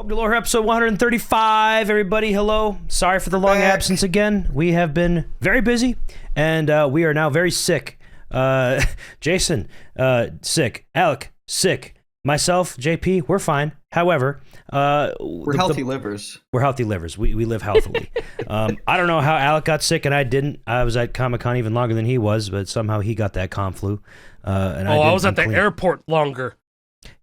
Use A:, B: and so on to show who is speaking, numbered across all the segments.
A: Welcome to Lore episode 135, everybody. Hello. Sorry for the long absence again. We have been very busy, and we are now very sick. Jason, sick. Alec, sick. Myself, JP, we're fine. However,
B: we're healthy livers.
A: We're healthy livers. We live healthily. I don't know how Alec got sick and I didn't. I was at Comic-Con even longer than he was, but somehow he got that con flu.
C: I was at the airport longer.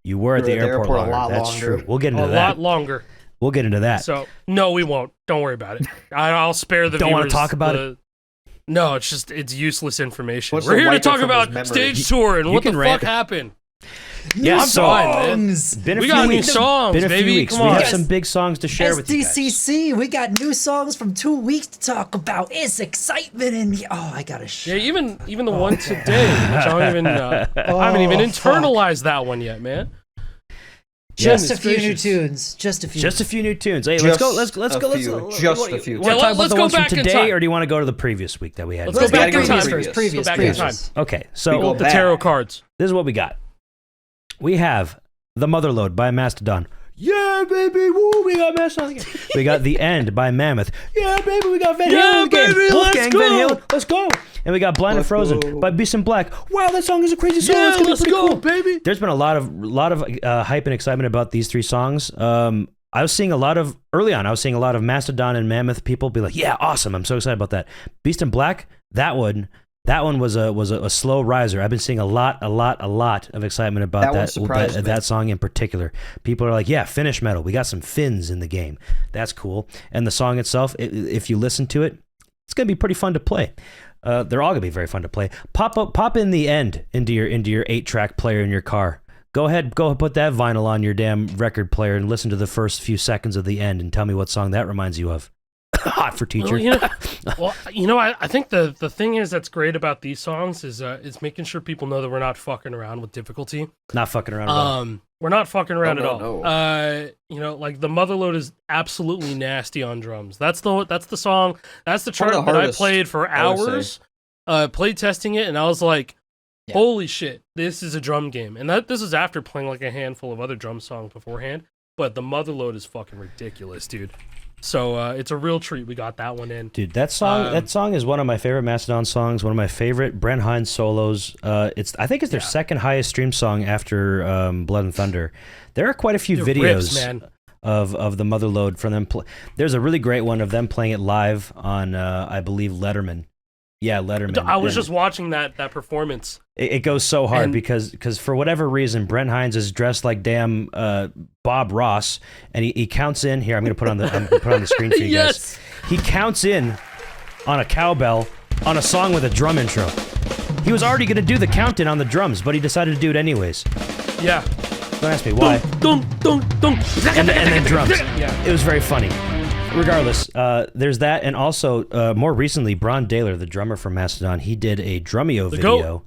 A: You were at the airport longer. That's true. We'll get into that.
C: A lot longer.
A: We'll get into that.
C: So, no, we won't. Don't worry about it. I'll spare the
A: Don't
C: viewers.
A: want to talk about it?
C: No, it's useless information.
B: What's
C: We're
B: the
C: here to
B: wipe
C: talk
B: it from
C: about
B: his memory?
C: stage tour and what the fuck happened.
A: Yeah,
D: songs.
A: Been a
C: We
A: few
C: got new
A: weeks.
C: songs,
A: Been a
C: baby.
A: few weeks.
C: Come on.
A: We have some big songs to share with you guys.
D: SDCC, we got new songs from 2 weeks to talk about. It's excitement and I gotta
C: Yeah, even the one today, which I don't even I haven't even internalized that one yet, man.
D: Just a few new tunes. Just a few.
A: Just a few new tunes. Hey, let's go. Let's go.
B: Just a few.
A: Want to talk about
C: let's
A: the
C: go
A: ones from
C: back in
A: today,
C: time.
A: or do you want to go to the previous week that we had?
C: Let's go back in time.
D: Previous.
C: Go back in time.
A: Okay,
B: We
A: so
B: go
C: The
B: back.
C: tarot cards.
A: this is what we got. We have The Motherlode by Mastodon. Yeah, baby, woo, we got Mastodon. We got The End by Mammoth. Yeah, baby, we got Van Halen.
C: Yeah,
A: again.
C: baby,
A: Wolfgang
C: let's
A: Van
C: go.
A: Halen. Let's go. And we got Blind and
B: Let's
A: Frozen
B: go.
A: by Beast in Black. Wow, that song is a crazy song.
C: Yeah,
A: It's gonna
C: let's
A: be pretty
C: go,
A: cool.
C: baby.
A: There's been a lot of hype and excitement about these three songs. I was seeing early on, I was seeing a lot of Mastodon and Mammoth people be like, yeah, awesome. I'm so excited about that. Beast in Black, that one was a slow riser. I've been seeing a lot of excitement about that song in particular. People are like, yeah, Finnish metal. We got some Finns in the game. That's cool. And the song itself, if you listen to it, it's going to be pretty fun to play. They're all going to be very fun to play. Pop in The End into your 8-track player in your car. Go ahead, put that vinyl on your damn record player and listen to the first few seconds of The End and tell me what song that reminds you of. Hot for teacher.
C: I think the thing is that's great about these songs is making sure people know that we're not fucking around with difficulty.
A: Not fucking around at all.
C: We're not fucking around at all.
B: No.
C: Like the Motherlode is absolutely nasty on drums. That's the song. That's the chart
B: the
C: that I
B: hardest,
C: played for hours. Played testing it, and I was like, holy shit, this is a drum game. And this is after playing like a handful of other drum songs beforehand. But the Motherlode is fucking ridiculous, dude. So it's a real treat. We got that one in.
A: Dude, that song is one of my favorite Mastodon songs, one of my favorite Brent Hines solos. I think it's their second highest stream song after Blood and Thunder. There are quite a few videos of the Motherlode from them. There's a really great one of them playing it live on, I believe, Letterman. Yeah, Letterman.
C: I was just watching that performance.
A: It goes so hard because for whatever reason, Brent Hines is dressed like damn Bob Ross, and he counts in. Here, I'm gonna put on the screen for you
C: Yes.
A: guys. He counts in on a cowbell on a song with a drum intro. He was already gonna do the count in on the drums, but he decided to do it anyways.
C: Yeah.
A: Don't ask me why.
C: Dun, dun, dun.
A: And then drums.
C: Yeah.
A: It was very funny. Regardless, there's that, and also more recently, Bron Daler, the drummer from Mastodon, he did a Drumeo video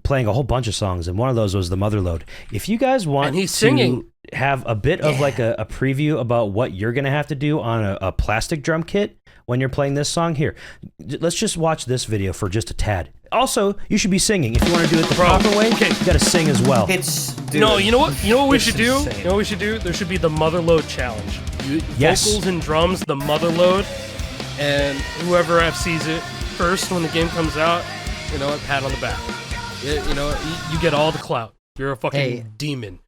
A: playing a whole bunch of songs, and one of those was The Motherlode. If you guys want to have a bit of like a preview about what you're going to have to do on a plastic drum kit when you're playing this song, here, let's just watch this video for just a tad. Also, you should be singing. If you want to do it the proper way, you got to sing as well.
C: You know what we should do? You know what we should do? There should be the Motherlode challenge. Vocals and drums, the Motherlode, and whoever FCs it first when the game comes out, a pat on the back. You get all the clout. You're a fucking demon.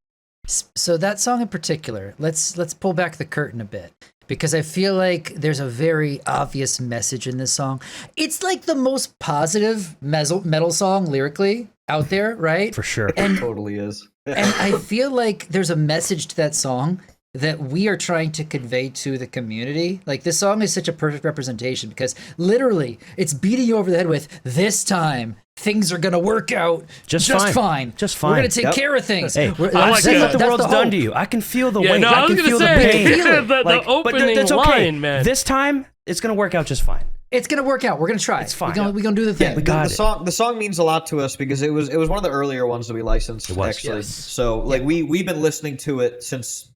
D: So that song in particular, let's pull back the curtain a bit, because I feel like there's a very obvious message in this song. It's like the most positive metal song lyrically out there, right?
A: For sure.
D: And
B: It totally is.
D: and I feel like there's a message to that song that we are trying to convey to the community. Like, this song is such a perfect representation because literally it's beating you over the head with, this time things are gonna work out just fine. We're gonna take care of things.
A: Hey,
C: like
A: see what the
D: that's
A: world's
D: the
A: done
D: hope.
A: to you. I can feel the
C: Yeah,
A: weight.
C: no,
A: I
C: I was
A: can
C: gonna
A: feel
C: say,
A: the pain.
C: the opening
A: that's okay.
C: line, man.
A: This time, it's gonna work out just fine.
D: It's gonna work out. We're gonna try.
A: It's fine.
D: We're gonna do the thing.
A: we got
B: The song means a lot to us because it was one of the earlier ones that we licensed.
A: It was.
B: Actually.
C: Yes.
B: So we've been listening to it since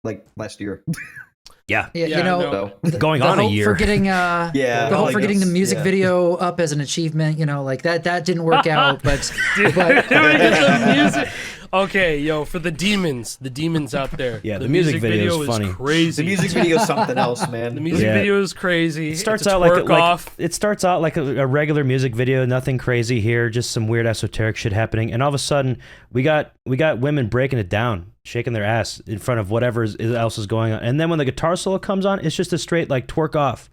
B: like last year.
A: Yeah. Going
D: the
A: on a
D: hope
A: year.
D: for getting
B: Yeah,
D: the hope for
B: like
D: getting the
B: it's-
D: music
B: yeah.
D: video up as an achievement, like that didn't work out, but
C: Doing the music. Okay, yo, for the demons out there.
A: Yeah, the music video is funny.
C: Crazy.
B: The music video is something else, man.
C: The music video is crazy.
A: It starts out like a regular music video, nothing crazy here, just some weird esoteric shit happening, and all of a sudden we got women breaking it down, shaking their ass in front of whatever else is going on, and then when the guitar solo comes on, it's just a straight like twerk off.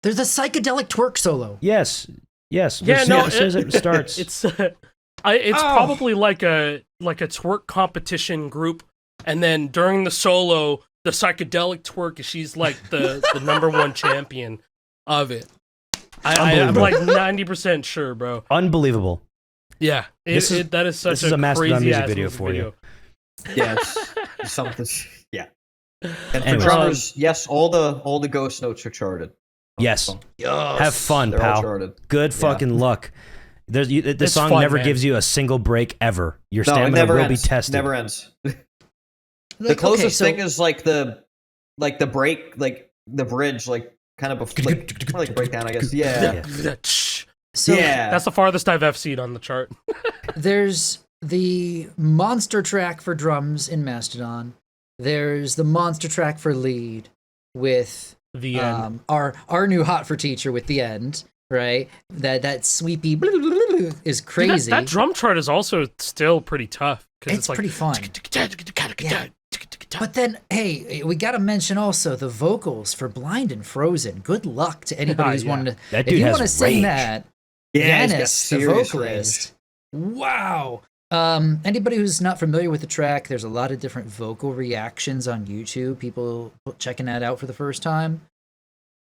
D: There's a psychedelic twerk solo.
A: Yes.
C: Yeah,
A: as soon as it starts,
C: it's probably like a twerk competition group, and then during the solo, the psychedelic twerk, she's like the number one champion of it. I'm like 90% sure, bro.
A: Unbelievable.
C: Yeah, that is such
A: a Mastodon
C: crazy
A: music video for you.
B: Yes, something. Yeah, and for drummers, yes, all the ghost notes are charted.
A: Yes. Have fun,
B: They're all
A: pal.
B: charted.
A: Good fucking luck. The song
C: fun,
A: never
C: man.
A: gives you a single break ever. Your
B: No, it
A: stamina
B: never
A: will
B: ends.
A: be tested.
B: Never ends. The
D: Like,
B: closest thing is like the break, like the bridge, like kind of before, like breakdown, I guess. Yeah.
D: So
B: Yeah.
C: That's the farthest I've ever seen on the chart.
D: there's the monster track for drums in Mastodon. There's the monster track for lead with
C: The end.
D: our new hot for teacher with the end, right? That sweepy is
C: Dude,
D: crazy.
C: that drum chart is also still pretty tough.
D: It's
C: like,
D: pretty fun. Yeah. But then, hey, we got to mention also the vocals for Blind and Frozen. Good luck to anybody who's
C: Yeah.
D: wanting to.
A: That
D: If
A: dude
D: you
A: has
D: want to sing
A: range.
D: that,
B: Yeah, he's got
D: Yanis, the
B: serious
D: vocalist. Wow. Anybody who's not familiar with the track, there's a lot of different vocal reactions on YouTube. People checking that out for the first time.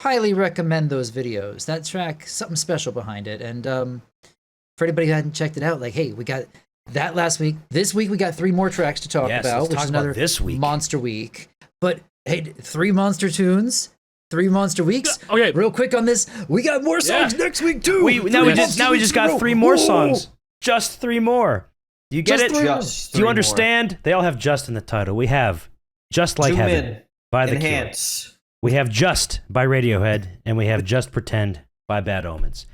D: Highly recommend those videos. That track, something special behind it. And for anybody who hadn't checked it out, like, hey, we got that last week. This week we got 3 more tracks to talk
A: Yes,
D: about,
A: let's
D: which
A: talk
D: is
A: about
D: another
A: this week.
D: monster week. But hey, 3 monster tunes, 3 monster weeks.
C: Okay.
D: Real quick on this, we got more songs
C: Yeah.
D: next week too.
A: Now we
D: Monster
A: just
D: weeks in a
A: got
D: row.
A: 3 more
D: Ooh.
A: songs. Just 3 more. Do you get
D: Just
A: it?
D: 3 more.
B: Just
A: Do you
B: 3 more.
A: understand? They all have "just" in the title. We have "Just Like
B: Zoom
A: Heaven"
B: in,
A: by The Cure.
B: enhance.
A: We have "Just" by Radiohead, and we have "Just Pretend" by Bad Omens.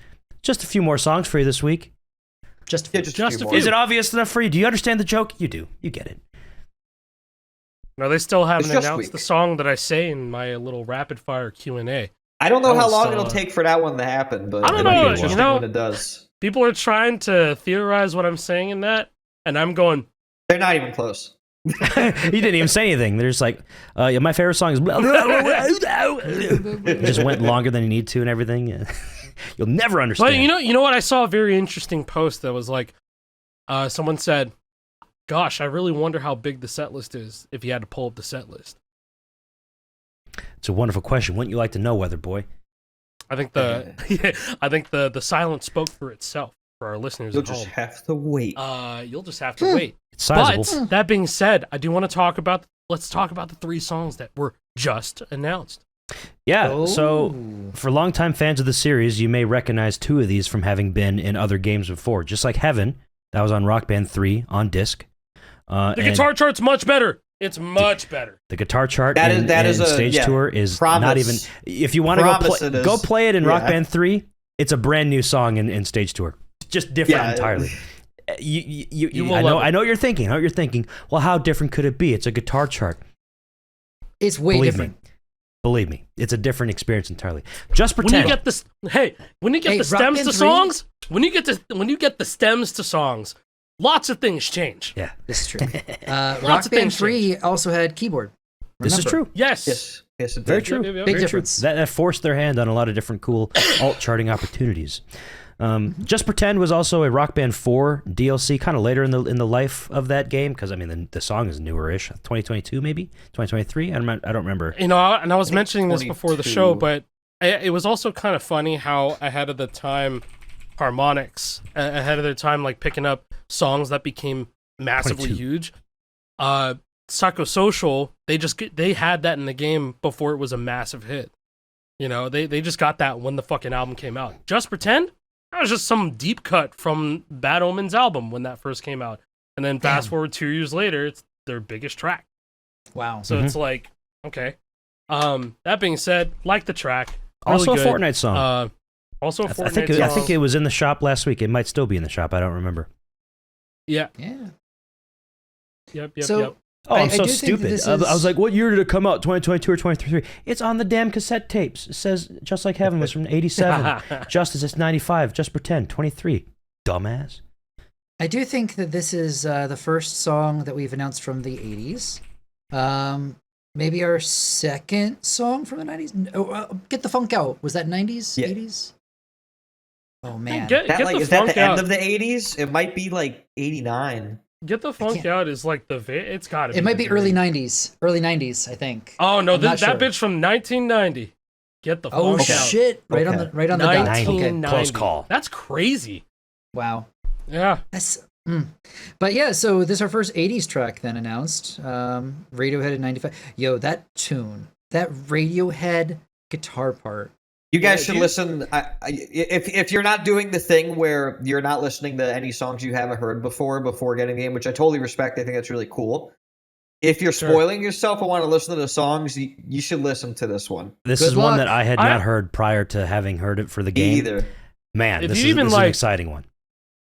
A: Just a few more songs for you this week.
D: Just
B: Yeah,
C: Just
B: few
C: a
B: more.
C: few.
A: Is it obvious enough for you? Do you understand the joke? You do. You get it.
C: No, they still haven't
B: It's just
C: announced
B: week.
C: the song that I say in my little rapid fire Q&A.
B: I don't know
C: That
B: how
C: was
B: long
C: still,
B: it'll take for that one to happen, but
C: I don't
B: it'll
C: know,
B: be
C: you
B: interesting
C: know-
B: when it does.
C: People are trying to theorize what I'm saying in that, and I'm going,
B: They're not even close.
A: You didn't even say anything. They're just like, yeah, my favorite song is. It just went longer than you need to and everything. You'll never understand.
C: but you know what? I saw a very interesting post that was like, someone said, gosh, I really wonder how big the set list is if you had to pull up the set list.
A: It's a wonderful question. Wouldn't you like to know, Weather Boy?
C: I think I think the silence spoke for itself for our listeners
B: You'll
C: at
B: just
C: home.
B: have to wait.
C: You'll just have to wait.
A: It's sizable.
C: But that being said, I do want to talk about. Let's talk about the 3 songs that were just announced.
A: Yeah, so
D: Oh.
A: for longtime fans of the series, you may recognize 2 of these from having been in other games before. Just like Heaven, that was on Rock Band 3 on disc.
C: The
A: And
C: guitar chart's much better. It's much better.
A: the guitar chart
B: That
A: in
B: is a
A: Stage
B: yeah,
A: Tour is
B: promise.
A: not even. If you want to
B: Promise it is.
A: go play it in Rock
B: Yeah.
A: Band 3, it's a brand new song in Stage Tour. Just different
B: Yeah.
A: entirely.
C: You will
A: I
C: love it.
A: know what you're thinking. I know what you're thinking. Well, how different could it be? It's a guitar chart.
D: It's way
A: Believe
D: different.
A: me. Believe me, it's a different experience entirely. Just
C: When
A: pretend.
C: you get this, when you get
D: Hey,
C: the
D: Rock
C: stems
D: Band
C: to
D: 3?
C: songs, when you get the stems to songs, lots of things change.
A: Yeah,
D: This is true.
C: Lots
D: Rock
C: of
D: Band
C: things
D: 3 also had keyboard.
A: this is
D: Remember.
A: true.
C: Yes.
B: Yes, it
A: Very
B: did.
A: true.
C: Yep, yep, yep.
D: Big
A: Very
D: difference.
A: True. That forced their hand on a lot of different cool alt charting opportunities. Just Pretend was also a Rock Band 4 DLC, kind of later in the life of that game, because I mean the song is newer-ish, 2022 maybe, 2023. I don't remember.
C: And I was mentioning this before the
B: 22.
C: show, but it was also kind of funny how ahead of the time, Harmonix ahead of their time, like picking up songs that became massively
A: 22.
C: huge. Psychosocial, they had that in the game before it was a massive hit. You know, they just got that when the fucking album came out. Just Pretend, that was just some deep cut from Bad Omens album when that first came out. And then fast
D: Damn.
C: forward 2 years later, it's their biggest track.
D: Wow.
C: So it's like, okay. That being said, like the track.
A: Also
C: really
A: a
C: good.
A: Fortnite song.
C: Also a
A: I
C: Fortnite
A: think
C: song.
A: I think it was in the shop last week. It might still be in the shop. I don't remember.
C: Yeah.
D: Yeah.
C: Yep.
A: Oh, I'm so
D: do think that
A: stupid.
D: this
A: I was
D: is-
A: like, what year did it come out? 2022 or 2023? It's on the damn cassette tapes. It says Just Like Heaven was from 87. Justice, it's 95. Just Pretend, 23. Dumbass.
D: I do think that this is the first song that we've announced from the 80s. Maybe our second song from the 90s. Get the Funk Out. Was that 90s?
B: Yeah.
D: 80s? Oh, man.
C: Get
B: That,
C: the
B: like, is that
C: funk
B: the
C: out.
B: end of the 80s? It might be like 89.
C: Get the funk out is like it's got to be.
D: It might
C: the
D: be early
C: very-
D: 90s. Early 90s, I think.
C: Oh no,
D: I'm not
C: that
D: sure.
C: bitch from 1990. Get the
D: Oh,
C: funk out.
D: shit. Right on
B: Okay.
D: the dot. Okay.
C: 1990.
A: Close call.
C: That's crazy.
D: Wow.
C: Yeah.
D: That's But yeah, so this is our first 80s track then announced. Radiohead in 95. Yo, that tune, that Radiohead guitar part.
B: You guys
C: Yeah,
B: should
C: dude.
B: listen. If you're not doing the thing where you're not listening to any songs you haven't heard before getting the game, which I totally respect. I think that's really cool. If you're
C: Sure.
B: spoiling yourself and want to listen to the songs, you should listen to this one.
A: This
D: Good
A: is one
D: luck.
A: that I had
C: I-
A: not heard prior to having heard it for the
B: Me
A: game.
B: either.
A: Man,
C: If
A: this
C: you
A: is
C: even
A: an
C: like-
A: exciting one.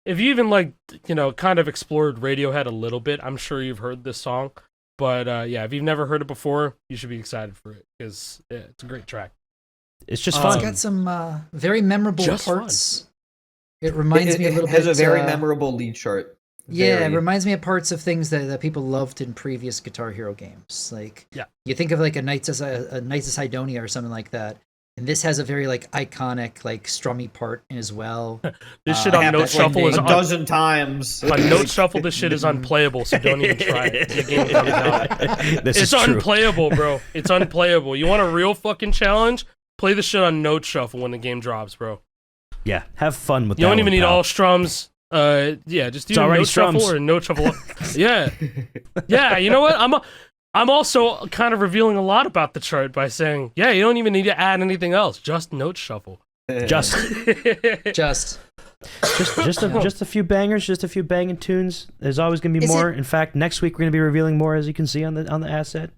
C: If you even kind of explored Radiohead a little bit, I'm sure you've heard this song. But yeah, if you've never heard it before, you should be excited for it because it's a great track.
A: It's just
C: Oh,
D: It's
A: fun.
D: got some very memorable
C: Just fun.
D: parts. It reminds me a little
B: It has
D: bit.
B: a very memorable lead chart.
D: Yeah,
B: Very.
D: it reminds me of parts of things that people loved in previous Guitar Hero games. Like,
C: Yeah.
D: you think of like a Knights of Sidonia or something like that, and this has a very like iconic like strummy part as well.
C: This shit
D: I
C: on
B: have
C: Note
B: that
C: Shuffle is
B: a
C: on
B: dozen times.
C: on Note Shuffle. This shit is unplayable, so don't even try it. The game comes out.
A: This
C: It's
A: is true.
C: unplayable, bro. It's unplayable. You want a real fucking challenge? Play the shit on Note Shuffle when the game drops, bro.
A: Yeah, have fun with
C: You
A: that
C: don't even
A: one,
C: need
A: pal.
C: all strums. Yeah, just do
A: It's already
C: Note Shuffle
A: strums.
C: or Note Shuffle. Yeah, yeah. You know what? I'm also kind of revealing a lot about the chart by saying, yeah, you don't even need to add anything else. Just Note Shuffle.
A: Just
D: Just
A: just a few bangers, just a few banging tunes. There's always going to be
D: Is
A: more.
D: it-
A: In fact, next week we're going to be revealing more, as you can see on the asset.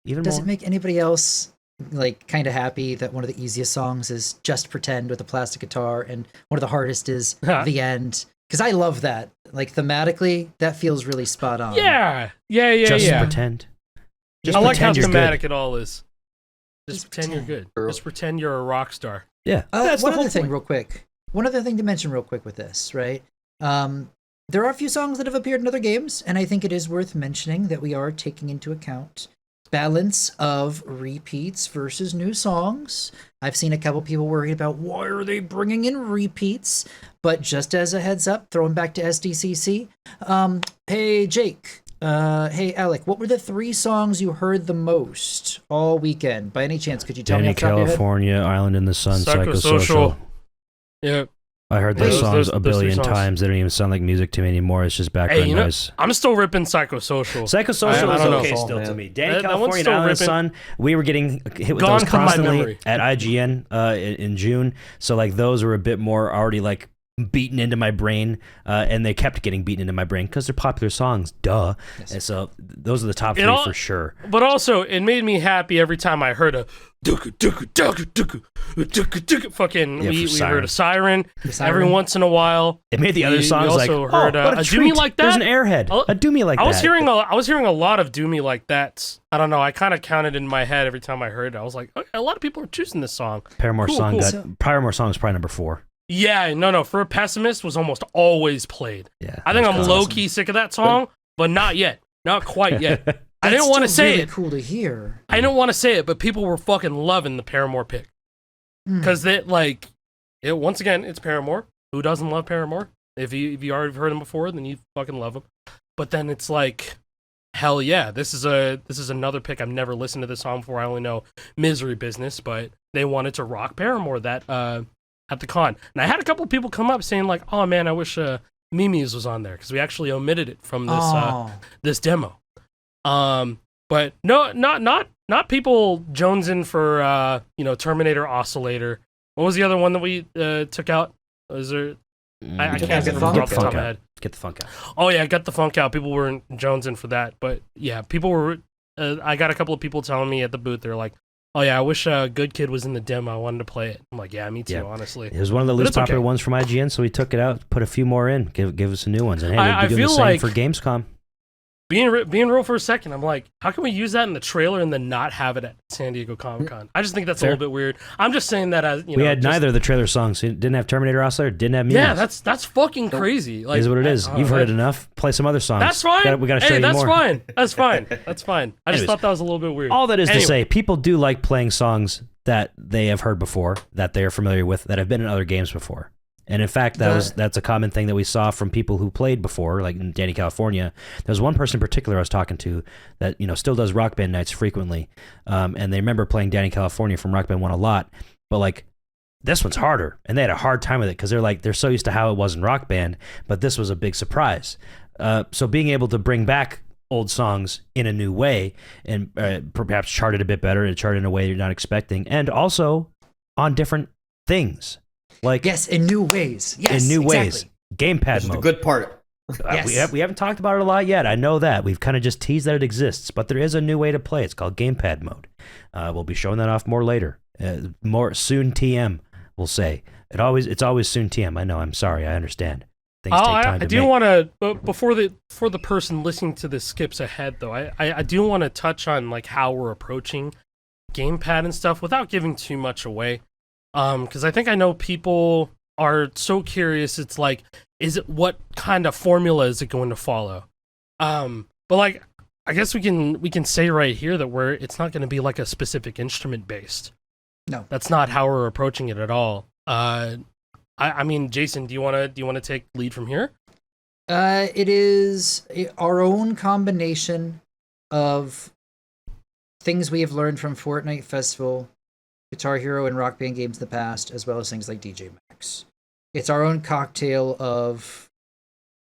A: Even
D: does
A: more.
D: it make anybody else like kind of happy that one of the easiest songs is Just Pretend with a plastic guitar, and one of the hardest is The End? Because I love that. Like thematically, that feels really spot on.
C: Yeah.
A: Just pretend. Just
C: I like how
A: pretend you're
C: thematic
A: good.
C: it all is. Just
D: Just
C: pretend you're good.
B: True.
C: Just pretend you're a rock star.
A: Yeah, that's
D: One
A: the whole
D: other thing,
A: point.
D: real quick. One other thing to mention, real quick, with this, right? There are a few songs that have appeared in other games, and I think it is worth mentioning that we are taking into account balance of repeats versus new songs. I've seen a couple people worried about why are they bringing in repeats, but just as a heads up, throwing back to SDCC. Hey Jake, hey Alec, what were the 3 songs you heard the most all weekend? By any chance, could you tell me
A: Danny,
D: off the top of your head?
A: California, Island in the Sun,
C: Psychosocial.
A: Psychosocial.
C: Yeah.
A: I heard those
C: Those-
A: songs
C: those-
A: a
C: those 3
A: billion
C: songs.
A: times. They don't even sound like music to me anymore. It's just background
C: Hey, you know,
A: noise.
C: I'm still ripping Psychosocial.
A: Psychosocial
C: I
A: is
C: don't know.
A: okay
B: Oh,
A: still to
B: man.
A: me. Danny,
C: That one's
A: California, and
C: still
A: Island in the
C: ripping.
A: Sun. We were getting hit with
C: Gone
A: those
C: from my
A: constantly
C: memory.
A: at IGN in June. So like those were a bit more already like beaten into my brain, and they kept getting beaten into my brain because they're popular songs. Duh.
D: Yes.
A: And so those are the top
C: It
A: 3
C: all-
A: for sure.
C: But also, it made me happy every time I heard a fucking.
A: Yeah,
C: We
A: for
C: heard a siren
D: Siren.
C: every once in a while.
A: It made the other
C: We
A: songs like,
C: also
A: oh,
C: heard,
A: what a
C: a Do Me
A: treat.
C: Like
A: There's an
C: That.
A: airhead.
C: Oh,
A: A Do Me Like
C: I was
A: That.
C: hearing a lot of Do Me Like That. I don't know. I kind of counted in my head every time I heard it. I was like, okay, a lot of people are choosing this song.
A: Paramore
C: Cool,
A: song
C: cool.
A: got Paramore song is probably number 4.
C: Yeah, no. For a Pessimist was almost alwast played.
A: Yeah.
C: I think
A: that's
C: I'm
A: awesome.
C: low key sick of that song, but not yet. Not quite yet. I
D: That's
C: didn't want to
D: still
C: say
D: really
C: it.
D: Cool to hear.
C: I didn't want to say it, but people were fucking loving the Paramore pick. Because they like it. Once again, it's Paramore. Who doesn't love Paramore? If you already heard them before, then you fucking love them. But then it's like, hell yeah, this is another pick. I've never listened to this song before. I only know Misery Business, but they wanted to rock Paramore that at the con. And I had a couple of people come up saying like, oh man, I wish Mimi's was on there because we actually omitted it from this
D: Oh.
C: this demo. But no, not people jonesing for Terminator Oscillator. What was the other one that we took out? Was there? I
B: Get
C: can't
B: the
C: get
B: funk
C: the off the top of
A: out.
C: my head.
A: Get the funk out.
C: Oh yeah, got the funk out. People weren't jonesing for that, but yeah, people were. I got a couple of people telling me at the booth, they're like, "Oh yeah, I wish Good Kid was in the demo. I wanted to play it." I'm like, "Yeah, me too,
A: Yeah.
C: honestly."
A: It was one of the
C: But
A: least
C: it's okay.
A: popular ones from IGN, so we took it out, put a few more in, give us some new ones, and hey,
C: I
A: we'll be doing
C: feel
A: the same
C: like-
A: for Gamescom.
C: being real for a second, I'm like, how can we use that in the trailer and then not have it at San Diego Comic-Con? I just think that's a little bit weird. I'm just saying that as,
A: we had neither of the trailer songs. It didn't have Terminator RIZZLER, didn't have music.
C: Yeah, that's fucking crazy. Like,
A: is what it is. You've heard it enough. Play some other songs.
C: That's fine.
A: We got to show you more.
C: That's fine. That's fine. I just thought that was a little bit weird.
A: All that is to say, people do like playing songs that they have heard before, that they are familiar with, that have been in other games before. And in fact, that's a common thing that we saw from people who played before, like in Danny, California. There was one person in particular I was talking to that still does Rock Band nights frequently, and they remember playing Danny, California from Rock Band 1 a lot, but like this one's harder, and they had a hard time with it because they're so used to how it was in Rock Band, but this was a big surprise. So being able to bring back old songs in a new way and perhaps chart it a bit better and chart it in a way you're not expecting, and also on different things. Like,
D: yes, in new ways. Yes,
A: in new
D: exactly.
A: ways. Gamepad
B: This is
A: mode.
B: the good part.
D: Yes.
A: We haven't talked about it a lot yet. I know that. We've kind of just teased that it exists, but there is a new way to play. It's called Gamepad mode. We'll be showing that off more later. More soon TM, we'll say. It's always soon TM. I know. I'm sorry. I understand. Things take time to
C: I do
A: make.
C: want to, before the person listening to this skips ahead, though, I do want to touch on like how we're approaching Gamepad and stuff without giving too much away. Because I think I know people are so curious. It's like, what kind of formula is it going to follow? But like, I guess we can say right here that it's not going to be like a specific instrument based.
D: No,
C: that's not how we're approaching it at all. I mean, Jason, do you want to take lead from here?
D: It is our own combination of things we have learned from Fortnite Festival, Guitar Hero, and Rock Band games in the past, as well as things like DJ Max. It's our own cocktail of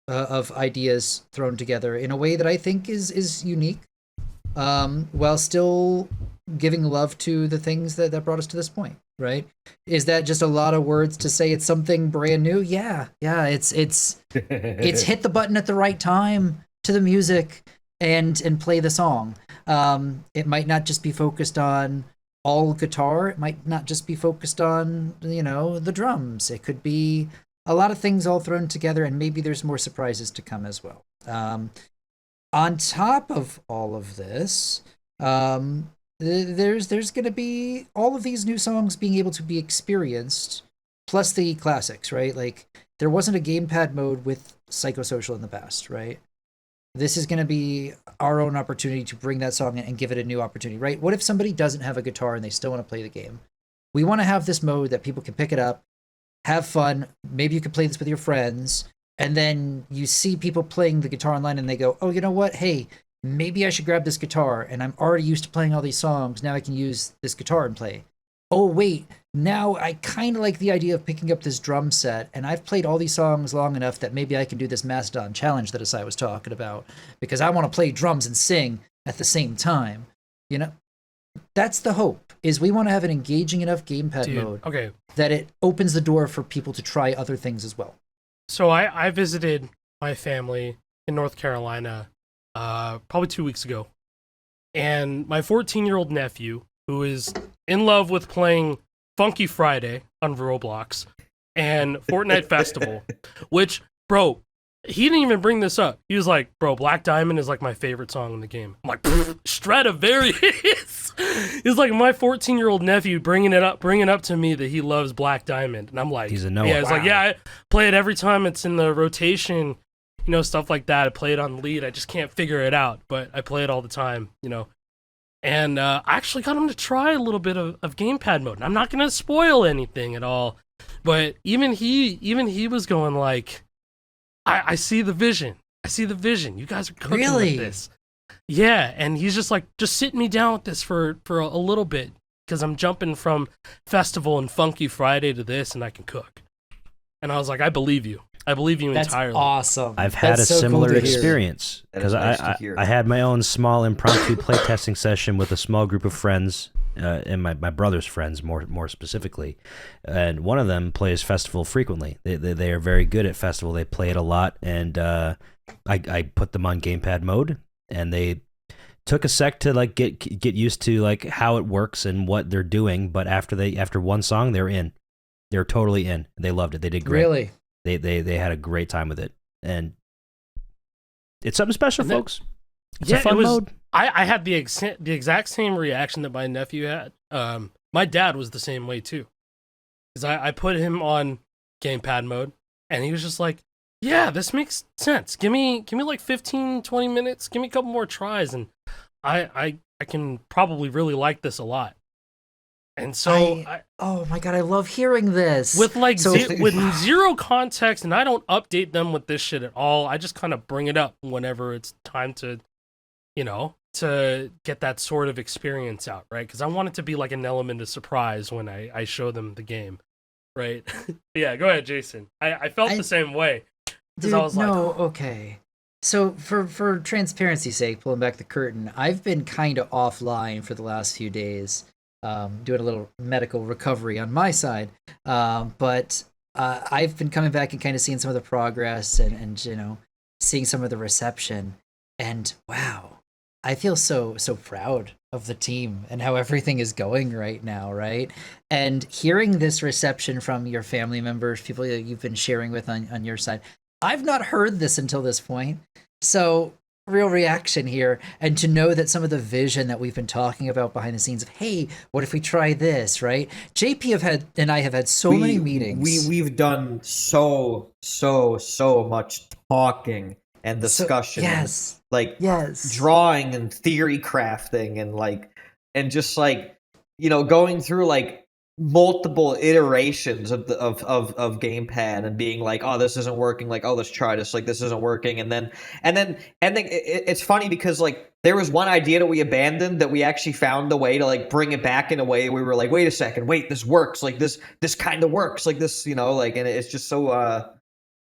D: ideas thrown together in a way that I think is unique, while still giving love to the things that brought us to this point. Right? Is that just a lot of words to say it's something brand new? Yeah. It's hit the button at the right time to the music and play the song. It might not just be focused on all guitar. It might not just be focused on, the drums. It could be a lot of things all thrown together, and maybe there's more surprises to come as well. On top of all of this, there's going to be all of these new songs being able to be experienced, plus the classics, right? Like, there wasn't a gamepad mode with Psychosocial in the past, right? This is going to be our own opportunity to bring that song in and give it a new opportunity, right? What if somebody doesn't have a guitar and they still want to play the game? We want to have this mode that people can pick it up, have fun. Maybe you could play this with your friends, and then you see people playing the guitar online and they go, oh, you know what? Hey, maybe I should grab this guitar, and I'm already used to playing all these songs. Now I can use this guitar and play. Oh, wait, now I kind of like the idea of picking up this drum set, and I've played all these songs long enough that maybe I can do this Mastodon challenge that Acai was talking about, because I want to play drums and sing at the same time. That's the hope, is we want to have an engaging enough gamepad mode that it opens the door for people to try other things as well.
C: So I visited my family in North Carolina probably 2 weeks ago, and my 14-year-old nephew, who is in love with playing Funky Friday on Roblox and Fortnite Festival, which, bro, he didn't even bring this up. He was like, bro, Black Diamond is like my favorite song in the game. I'm like, Stradivarius. He's like, my 14-year-old nephew bringing up to me that he loves Black Diamond. And I'm like,
A: he's a no.
C: Yeah, it's like, yeah, I play it every time it's in the rotation, stuff like that. I play it on lead. I just can't figure it out, but I play it all the time, And I actually got him to try a little bit of gamepad mode. And I'm not going to spoil anything at all, but even he was going like, I see the vision. I see the vision. You guys are cooking with this. Yeah, and he's just like, just sit me down with this for a little bit, because I'm jumping from Festival and Funky Friday to this, and I can cook. And I was like, I believe you. I believe you entirely.
D: That's awesome.
A: I've had a similar experience, because I had my own small impromptu playtesting session with a small group of friends, and my brother's friends more specifically, and one of them plays Festival frequently. They are very good at Festival. They play it a lot, and I put them on gamepad mode, and they took a sec to like get used to like how it works and what they're doing. But after one song, they're in. They're totally in. They loved it. They did great.
D: Really?
A: They had a great time with it, and it's something special, folks. It's a fun mode.
C: I had the exact same reaction that my nephew had. My dad was the same way too, because I put him on gamepad mode, and he was just like, "Yeah, this makes sense. Give me like 15, 20 minutes. Give me a couple more tries, and I can probably really like this a lot." And so,
D: oh my god, I love hearing this.
C: With with zero context, and I don't update them with this shit at all. I just kind of bring it up whenever it's time to, to get that sort of experience out, right? Because I want it to be like an element of surprise when I show them the game, right? Yeah, go ahead, Jason. I felt the same way.
D: Dude, I was okay. So for transparency's sake, pulling back the curtain, I've been kind of offline for the last few days. Doing a little medical recovery on my side. But I've been coming back and kind of seeing some of the progress and seeing some of the reception. And wow, I feel so proud of the team and how everything is going right now, right? And hearing this reception from your family members, people that you've been sharing with on your side, I've not heard this until this point. So real reaction here, and to know that some of the vision that we've been talking about behind the scenes of, hey, what if we try this, right? JP and I have had so many meetings.
B: We've done so much talking and discussion. Drawing and theory crafting and just going through multiple iterations of gamepad and being like, oh, this isn't working, oh, let's try this, this isn't working, and then it's funny because there was one idea that we abandoned that we actually found a way to bring it back in a way we were like, wait a second, this works, this kind of works, and it's just so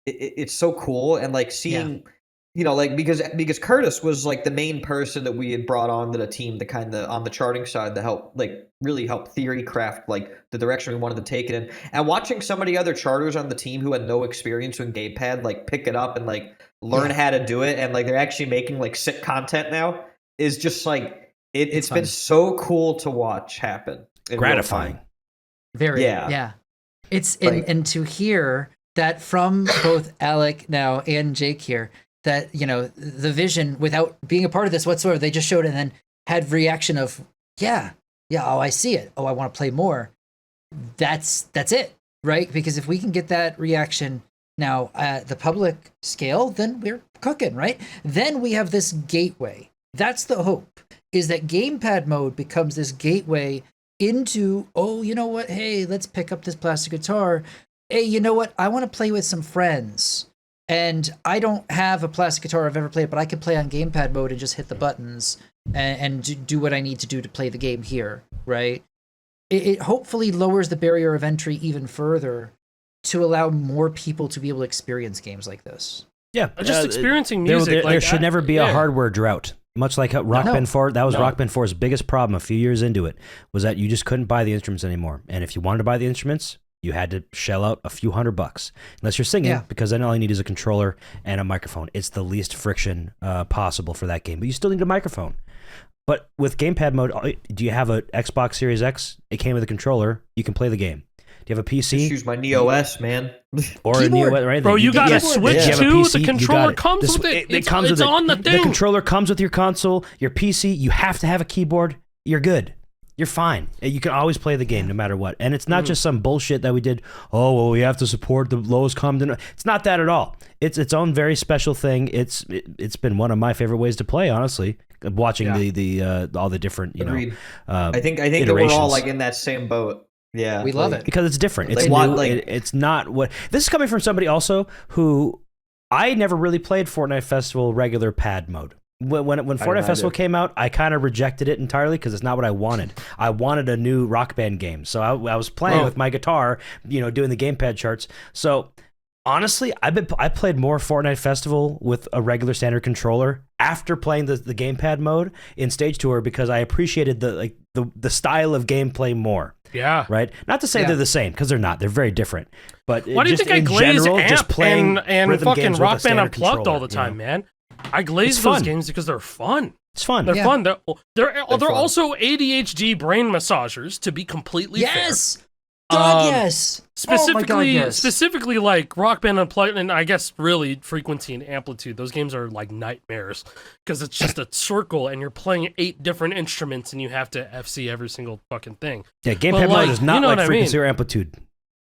B: it's so cool, and seeing because Curtis was the main person that we had brought onto the team to kind of on the charting side to help really help theory craft the direction we wanted to take it in, and watching some of the other charters on the team who had no experience with gamepad pick it up and learn how to do it, and they're actually making sick content now is just it's been so cool to watch happen.
A: Gratifying.
D: Very. Yeah. It's and to hear that from both Alec now and Jake here, that the vision, without being a part of this whatsoever, they just showed it and then had reaction of oh, I see it, oh, I want to play more. That's it, right? Because if we can get that reaction now at the public scale, then we're cooking, right? Then we have this gateway. That's the hope, is that gamepad mode becomes this gateway into, oh, you know what, hey, let's pick up this plastic guitar. Hey, you know what, I want to play with some friends. And I don't have a plastic guitar I've ever played, but I can play on gamepad mode and just hit the buttons and do what I need to do to play the game here, right? It hopefully lowers the barrier of entry even further to allow more people to be able to experience games like this.
A: Yeah,
C: just experiencing music.
A: There should never be a hardware drought. Much like Rock Band 4, that was Rock Band 4's biggest problem a few years into it, was that you just couldn't buy the instruments anymore. And if you wanted to buy the instruments, you had to shell out a few $100 unless you're singing, because then all you need is a controller and a microphone. It's the least friction possible for that game, but you still need a microphone. But with gamepad mode, do you have an Xbox Series X? It came with a controller. You can play the game. Do you have a PC?
B: Just use my Neo S, man.
A: Or
D: Keyboard.
A: a Neo S, right?
C: Bro, you got a Switch too? The controller comes with it.
A: It comes
C: with
A: it.
C: On the thing.
A: The controller comes with your console, your PC. You have to have a keyboard. You're good. You're fine. You can always play the game no matter what. And it's not just some bullshit that we did, oh, well, we have to support the lowest common denominator. It's not that at all. It's its own very special thing. It's been one of my favorite ways to play, honestly, watching the all the different,
B: I think that we're all in that same boat. Yeah.
D: We love it.
A: Because it's different. It's new. It's not what... This is coming from somebody also who... I never really played Fortnite Festival regular pad mode. When Fortnite Festival came out, I kind of rejected it entirely because it's not what I wanted. I wanted a new Rock Band game. So I was playing with my guitar, doing the gamepad charts. So honestly, I played more Fortnite Festival with a regular standard controller after playing the gamepad mode in Stage Tour because I appreciated the style of gameplay more.
C: Yeah.
A: Right? Not to say they're the same, because they're not. They're very different. But
C: why do you think I glaze Amp and fucking Rock Band Unplugged all the time, man? I glaze those games because they're fun.
A: It's fun.
C: They're fun. They're also ADHD brain massagers, to be completely fair.
D: God, yes.
C: Specifically,
D: oh my God, yes.
C: specifically like Rock Band Unplugged, and I guess really Frequency and Amplitude. Those games are like nightmares because it's just a circle, and you're playing 8 different instruments, and you have to FC every single fucking thing.
A: Yeah, gamepad mode is not like Frequency or Amplitude.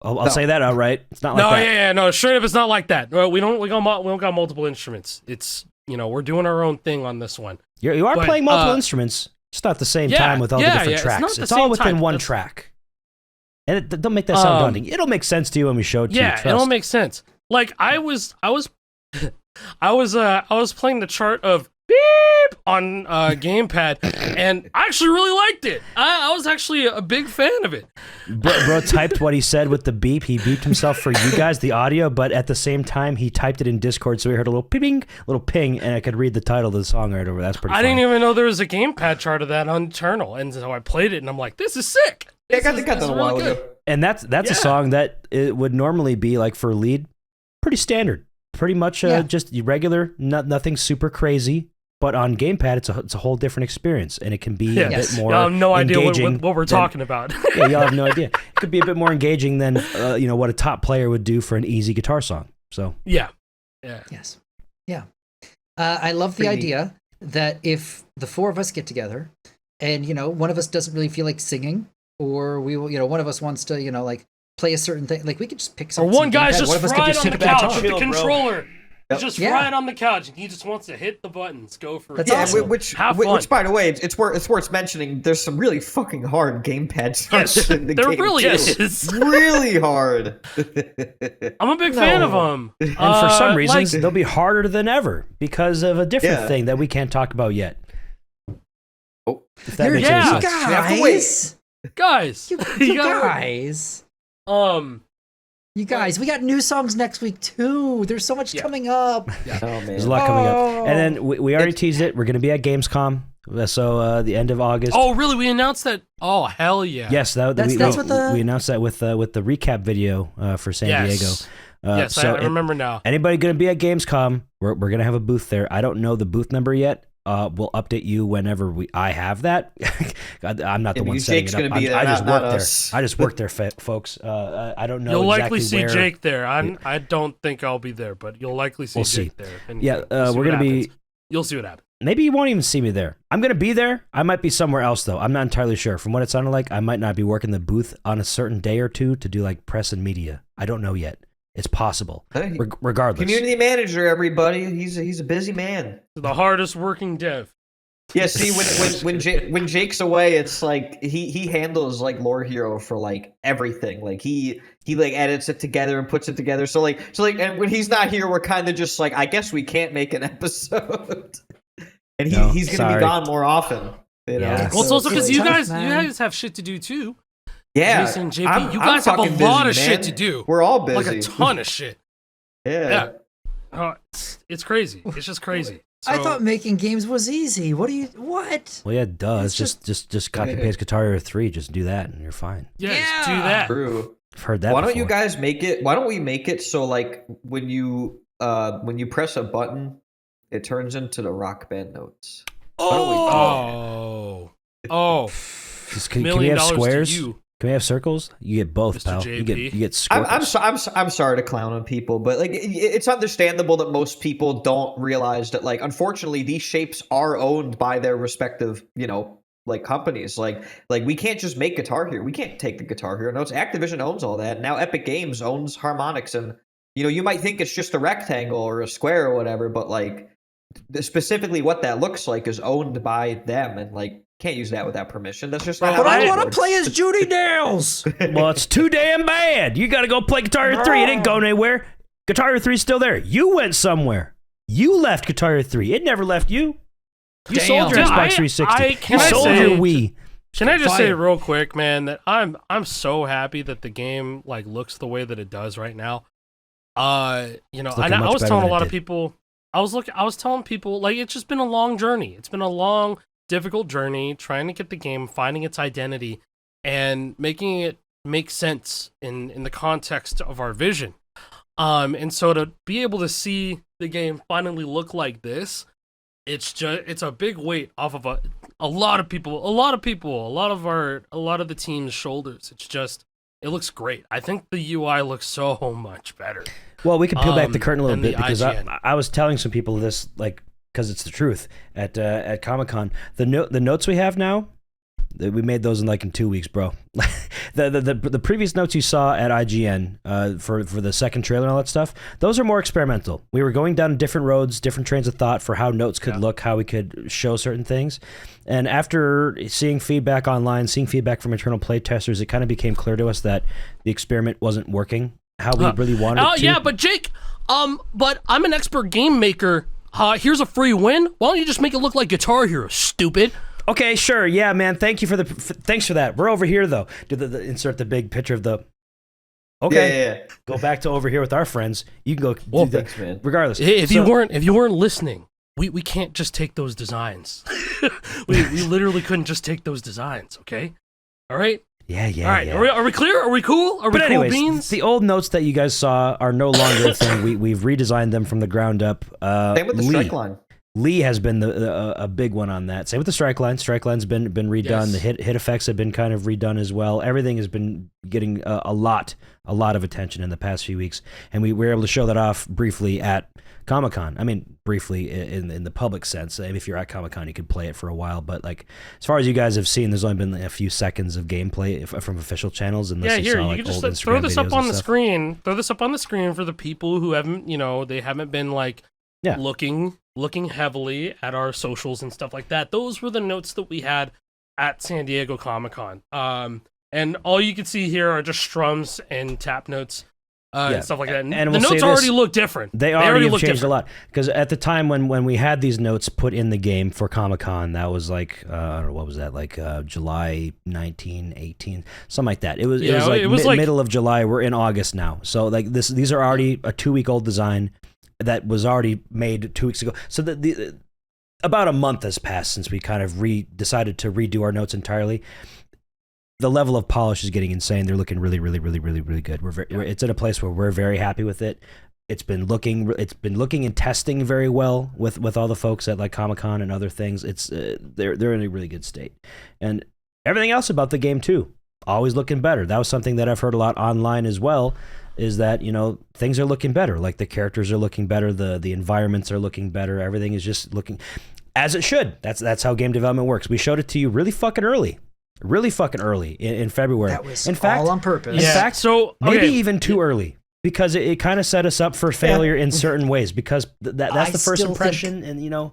A: I'll say that outright. It's not like that.
C: No, straight up, it's not like that. We don't got multiple instruments. It's we're doing our own thing on this one.
A: You are playing multiple instruments. It's not the same time with all the different tracks. It's all within one track. And don't make that sound daunting. It'll make sense to you when we show it to you.
C: Yeah, it'll make sense. Like I was playing the chart of beep on gamepad, and I actually really liked it. I was actually a big fan of it.
A: Bro typed what he said with the beep. He beeped himself for you guys, the audio, but at the same time, he typed it in Discord, so we heard a little ping, and I could read the title of the song right over. That's pretty funny.
C: I didn't even know there was a gamepad chart of that on Eternal, and so I played it, and I'm like, this is sick.
B: Yeah, I got that a while ago.
A: And that's a song that it would normally be like for lead, pretty standard, pretty much just regular, nothing super crazy. But on gamepad, it's a whole different experience, and it can be a bit more.
C: I have no idea
A: what
C: we're talking about.
A: Yeah, y'all have no idea. It could be a bit more engaging than what a top player would do for an easy guitar song. So
C: yeah.
D: Yes, yeah. I love the idea that if the 4 of us get together, and one of us doesn't really feel like singing, or we will, one of us wants to, like play a certain thing, like we could just pick something.
C: Or one guy's just fried on the couch with the
B: Chill,
C: controller. He's just fried on the couch, and he just wants to hit the buttons. Go for it.
B: That's awesome. Which, by the way, it's worth mentioning. There's some really fucking hard gamepad stuff in the game.
C: There really is.
B: Really hard.
C: I'm a big fan of them.
A: And for some reasons, they'll be harder than ever because of a different thing that we can't talk about yet.
B: Oh,
A: if that makes any sense.
D: Guys,
B: we have to wait.
C: Guys,
D: you guys. You guys, we got new songs next week too. There's so much coming up.
B: Yeah. Oh, man.
A: There's a lot coming up. And then we already teased it. We're going to be at Gamescom. So the end of August.
C: Oh, really? We announced that? Oh, hell yeah.
A: Yes, we announced that with the recap video for San Diego.
C: Yes, so I remember now.
A: Anybody going to be at Gamescom, we're going to have a booth there. I don't know the booth number yet. We'll update you whenever I have that. I'm not the one setting it up. I just work there, folks. I don't know.
C: You'll
A: exactly
C: likely see
A: where.
C: Jake there. I don't think I'll be there, but you'll likely see Jake there. And
A: we're gonna be.
C: You'll see what happens.
A: Maybe you won't even see me there. I'm gonna be there. I might be somewhere else though. I'm not entirely sure. From what it sounded like, I might not be working the booth on a certain day or two to do like press and media. I don't know yet. It's possible. Regardless.
B: Community manager, everybody. He's a busy man.
C: The hardest working dev.
B: Yeah, see, when Jake's away, it's like he handles like Lore Hero for like everything. Like he like edits it together and puts it together. So and when he's not here, we're kind of just like, I guess we can't make an episode. And he's gonna be gone more often. You know?
A: Yeah.
C: Well, it's also because you guys have shit to do too.
B: Yeah,
C: Jason, JP, you guys have a lot of shit to do.
B: We're all busy.
C: Like a ton of shit.
B: Yeah.
C: It's crazy. It's just crazy. So,
D: I thought making games was easy. What?
A: Well, yeah, it does. Just copy paste Guitar Hero 3. Just do that, and you're fine.
C: Yeah, just do that.
B: True.
A: I've heard that.
B: Why don't you guys make it? Why don't we make it so like when you press a button, it turns into the Rock Band notes?
C: Oh.
A: Can we have squares? Can we have circles? You get both, Mr. pal. JP. You get squares.
B: I'm sorry to clown on people, but like it's understandable that most people don't realize that like unfortunately these shapes are owned by their respective like companies. Like we can't just make Guitar Hero. We can't take the Guitar Hero notes. Activision owns all that. Now Epic Games owns harmonics, and you might think it's just a rectangle or a square or whatever, but like specifically what that looks like is owned by them, and like can't use that without permission. That's just not how
D: I want to play as Judy Nails.
A: Well, it's too damn bad. You got to go play Guitar Hero 3. It ain't going anywhere. Guitar Hero 3's still there. You went somewhere. You left Guitar Hero 3. It never left you. You sold your Xbox 360. You sold your Wii.
C: Can I just say real quick, man, that I'm so happy that the game like looks the way that it does right now. I was telling a lot of people. I was telling people like it's just been a long journey. It's been a long, difficult journey trying to get the game, finding its identity, and making it make sense in the context of our vision. And so to be able to see the game finally look like this, it's a big weight off of a lot of the team's shoulders. It looks great. I think the UI looks so much better.
A: Well, we can peel back the curtain a little bit because
C: IGN.
A: I was telling some people this, like, because it's the truth at Comic-Con. The notes we have now, we made those in 2 weeks, bro. the previous notes you saw at IGN for the second trailer and all that stuff, those are more experimental. We were going down different roads, different trains of thought for how notes could look, how we could show certain things. And after seeing feedback online, seeing feedback from internal play testers, it kind of became clear to us that the experiment wasn't working how we really wanted it to.
C: Yeah, but Jake, but I'm an expert game maker. Here's a free win. Why don't you just make it look like Guitar Hero, stupid?
A: Okay, sure. Yeah, man. Thank you thanks for that. We're over here though. Insert the big picture of the. Okay.
B: Yeah.
A: Go back to over here with our friends. You can go.
B: Well, thanks, man.
A: Regardless,
C: If you weren't listening, we can't just take those designs. we literally couldn't just take those designs. Okay. All right.
A: Yeah.
C: All right.
A: Yeah.
C: Are we clear? Are we cool? Are we
A: But anyways,
C: cool beans?
A: the old notes that you guys saw are no longer a thing. We've redesigned them from the ground up.
B: Same with the strike line.
A: Lee has been a big one on that. Same with the strike line. Strike line's been redone.
C: Yes.
A: The hit effects have been kind of redone as well. Everything has been getting a lot of attention in the past few weeks, and we were able to show that off briefly at Comic-Con. I mean, briefly in the public sense. If you're at Comic-Con, you could play it for a while, but like as far as you guys have seen, there's only been a few seconds of gameplay from official channels. Unless you saw,
C: you can just
A: old
C: throw
A: Instagram
C: this up
A: videos
C: on
A: and
C: the
A: stuff.
C: screen. Throw this up on the screen for the people who haven't, they haven't been looking heavily at our socials and stuff like that. Those were the notes that we had at San Diego Comic-Con. And all you can see here are just strums and tap notes and stuff like that. And the notes already look different.
A: They already have changed a lot. Because at the time when we had these notes put in the game for Comic-Con, that was like, I don't know, what was that, like July 19, 18, something like that. It was like middle of July. We're in August now. So like these are already a 2-week-old design that was already made 2 weeks ago. So about a month has passed since we kind of decided to redo our notes entirely. The level of polish is getting insane. They're looking really, really, really, really, really good. It's at a place where we're very happy with it. It's been looking and testing very well with all the folks at like Comic-Con and other things. It's they're in a really good state, and everything else about the game too, always looking better. That was something that I've heard a lot online as well. Is that things are looking better, like the characters are looking better, the environments are looking better, everything is just looking as it should. That's how game development works. We showed it to you really fucking early in February.
D: That was
A: in fact,
D: all on purpose.
A: In fact, maybe even too early because it kind of set us up for failure in certain ways because that's the first impression, and you know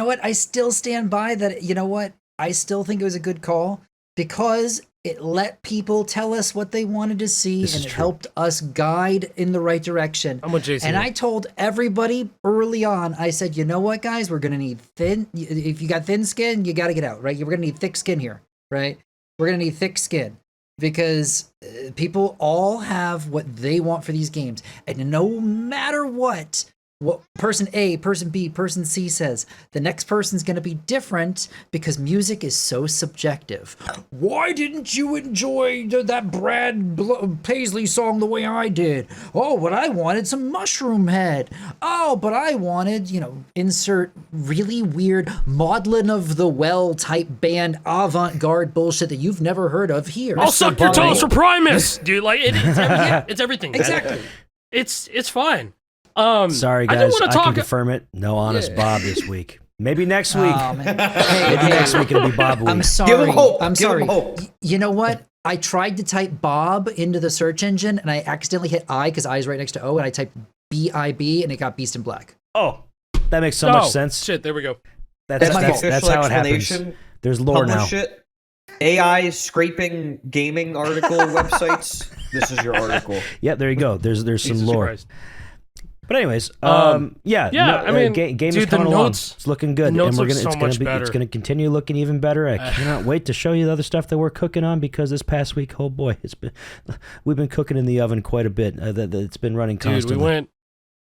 D: what, I still stand by that. You know what, I still think it was a good call because it let people tell us what they wanted to see, and it helped us guide in the right direction.
C: I'm with Jason.
D: And I told everybody early on, I said, you know what, guys, we're going to need thin. If you got thin skin, you got to get out, right? We're going to need thick skin here, right? We're going to need thick skin because people all have what they want for these games. And no matter what person A, person B, person C says, the next person's going to be different because music is so subjective. Why didn't you enjoy that Brad Paisley song the way I did? Oh, but I wanted some Mushroom Head. Oh, but I wanted, insert really weird Maudlin of the Well type band avant-garde bullshit that you've never heard of here.
C: I'll suck your toes for Primus, dude. Like it's everything.
D: Exactly.
C: It's fine.
A: Sorry guys, I can confirm it. No honest Bob this week. Maybe next week. Maybe next week it'll be Bob week.
D: I'm sorry.
B: Give him hope.
D: I'm
B: Give
D: sorry.
B: him hope.
D: You know what? I tried to type Bob into the search engine and I accidentally hit I because I is right next to O, and I typed BIB and it got Beast in Black.
A: Oh, that makes so much sense.
C: Shit, there we go.
A: That's how it happens. There's lore now.
B: It. AI scraping gaming article websites. This is your article.
A: Yeah, there you go. There's some lore.
C: Christ.
A: But anyways,
C: I mean,
A: game
C: dude,
A: is coming along.
C: notes,
A: It's looking good, and
C: it's
A: gonna continue looking even better. I cannot wait to show you the other stuff that we're cooking on because this past week, oh boy, we've been cooking in the oven quite a bit. It's been running constantly.
C: Dude,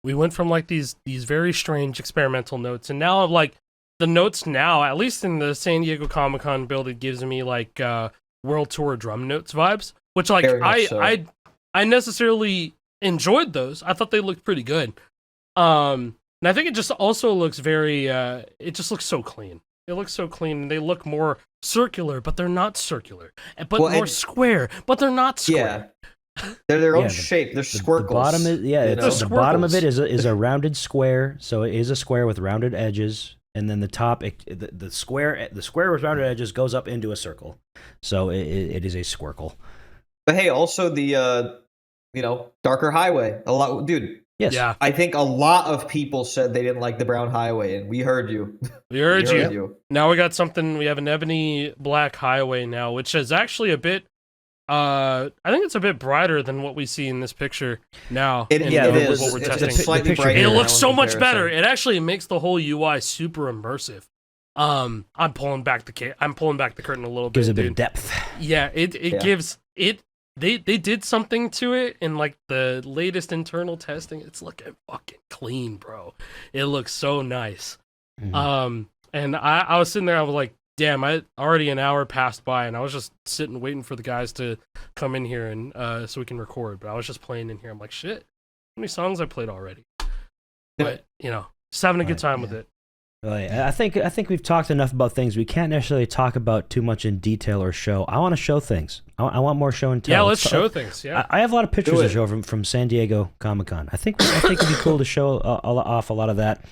C: we went from like these very strange experimental notes, and now like the notes now, at least in the San Diego Comic-Con build, it gives me like World Tour drum notes vibes, which like I necessarily enjoyed those. I thought they looked pretty good. And I think it just also looks very it just looks so clean. so clean. They look more circular, but they're not circular. But more square, but they're not square.
B: Yeah. They're their own shape. They're squircles.
A: The bottom is the bottom of it is a rounded square, so it is a square with rounded edges, and then the top, the square with rounded edges goes up into a circle, so it is a squircle.
B: But hey, also the darker highway. A lot, dude.
A: Yes.
C: Yeah.
B: I think a lot of people said they didn't like the brown highway, and we heard you.
C: We heard you. Now we got something. We have an ebony black highway now, which is actually a bit. I think it's a bit brighter than what we see in this picture now.
B: It is.
C: What we're
B: it's
C: testing.
B: Slightly brighter.
C: It looks so much better. It actually makes the whole UI super immersive. I'm pulling back the curtain a little bit.
A: Gives a bit of depth.
C: Yeah, it gives it. They did something to it in like the latest internal testing. It's looking fucking clean, bro. It looks so nice. Mm-hmm. And I was sitting there, I was like, damn, already an hour passed by, and I was just sitting waiting for the guys to come in here and so we can record. But I was just playing in here. I'm like, shit, how many songs I played already? But just having a good time with it.
A: I think we've talked enough about things we can't necessarily talk about too much in detail or show. I want to show things. I want more show and tell.
C: Yeah, let's show things. Yeah,
A: I have a lot of pictures to show from San Diego Comic-Con. I think it'd be cool to show off a lot of that.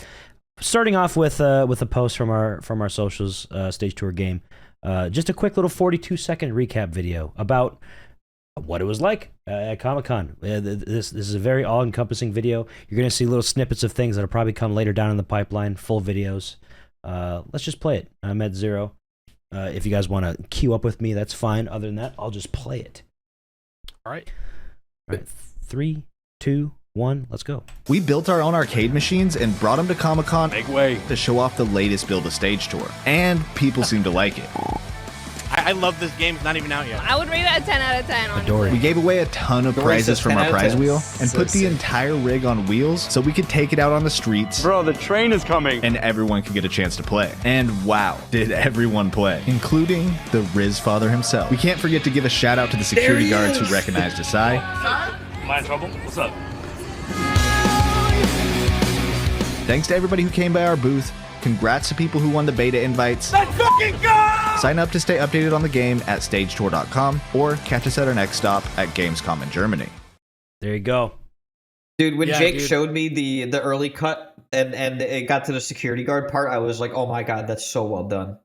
A: Starting off with a post from our socials, Stage Tour game. Just a quick little 42-second recap video about what it was like at Comic-Con. This is a very all-encompassing video. You're going to see little snippets of things that'll probably come later down in the pipeline, full videos. Let's just play it. I'm at 0. If you guys want to queue up with me, that's fine. Other than that, I'll just play it.
C: All right.
A: 3, 2, 1, let's go.
E: We built our own arcade machines and brought them to Comic-Con
F: Make way.
E: to show off the latest Build-A-Stage tour. And people seem to like it.
F: I love this game. It's not even out yet.
G: I would rate it a 10 out of 10.
A: Adore it.
E: We gave away a ton of prizes from our prize wheel and put the entire rig on wheels so we could take it out on the streets.
F: Bro, the train is coming.
E: And everyone could get a chance to play. And wow, did everyone play, including the Riz father himself. We can't forget to give a shout out to the security guards who recognized Acai.
F: Am I in trouble? What's up?
E: Thanks to everybody who came by our booth. Congrats to people who won the beta invites.
F: Let's fucking go!
E: Sign up to stay updated on the game at stagetour.com or catch us at our next stop at Gamescom in Germany.
A: There you go.
B: Dude, when Jake showed me the early cut and it got to the security guard part, I was like, oh my god, that's so well done.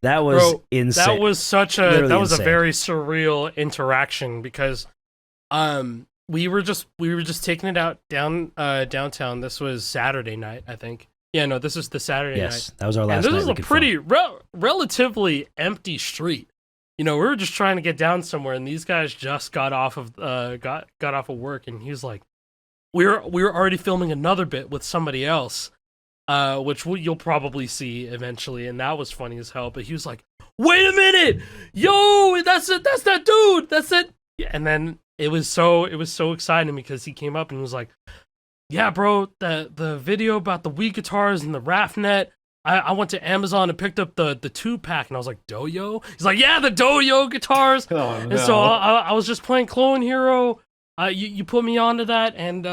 A: That was insane.
C: That was a very surreal interaction because we were just taking it out downtown. This was Saturday night, I think. Yeah, no, this is the Saturday night.
A: Yes, that was our last night.
C: And this was a pretty relatively empty street. We were just trying to get down somewhere, and these guys just got off of got off of work, and he was like, we were already filming another bit with somebody else, which you'll probably see eventually, and that was funny as hell. But he was like, "Wait a minute, yo, that's that dude, that's it." And then it was so exciting because he came up and was like, yeah, bro, the video about the Wii guitars and the RAFnet, I went to Amazon and picked up the 2-pack, and I was like, Doyo? He's like, yeah, the Doyo guitars.
B: Oh, no.
C: And so I was just playing Clone Hero. You put me onto that, and